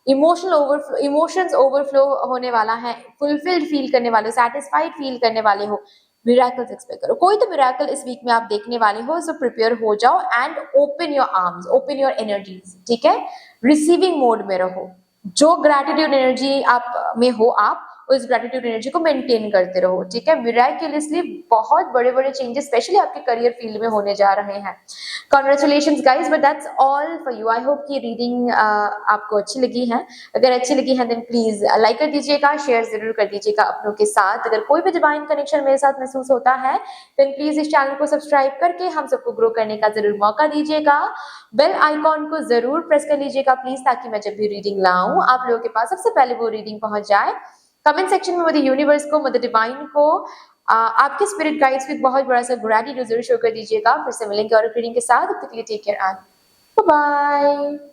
इमोशंस ओवरफ्लो होने वाला है, फुलफिल्ड फील करने वाले हो, सेटिस्फाइड फील करने वाले हो। मिराकल्स एक्सपेक्ट करो, कोई तो मिराकल इस वीक में आप देखने वाले हो, सो प्रिपेयर हो जाओ and open your arms, open your energies, ठीक है। रिसीविंग मोड में रहो, जो ग्रैटिट्यूड एनर्जी आप में हो आप उस ग्रैटिट्यूड एनर्जी को मेंटेन करते रहो, ठीक है। मिराकुलसली बहुत बड़े बड़े चेंजेस स्पेशली आपके करियर फील्ड में होने जा रहे हैं। Congratulations guys, but that's all for you. I hope कि रीडिंग आपको अच्छी लगी है। अगर अच्छी लगी है देन प्लीज लाइक कर दीजिएगा, शेयर जरूर कर दीजिएगा अपनों के साथ। अगर कोई भी डिवाइन कनेक्शन मेरे साथ महसूस होता है देन प्लीज इस चैनल को सब्सक्राइब करके हम सबको ग्रो करने का जरूर मौका दीजिएगा। बेल आइकॉन को जरूर प्रेस कर लीजिएगा प्लीज, ताकि मैं जब भी रीडिंग लाऊं आप लोगों के पास सबसे पहले वो रीडिंग पहुंच जाए। कमेंट सेक्शन में मदर यूनिवर्स को, मदर डिवाइन को, आपके स्पिरिट गाइड्स को एक बहुत बड़ा सा ग्रैटिट्यूड जरूर शो कर दीजिएगा। फिर से मिलेंगे और रीडिंग के साथ, तब तक के लिए take care and bye bye.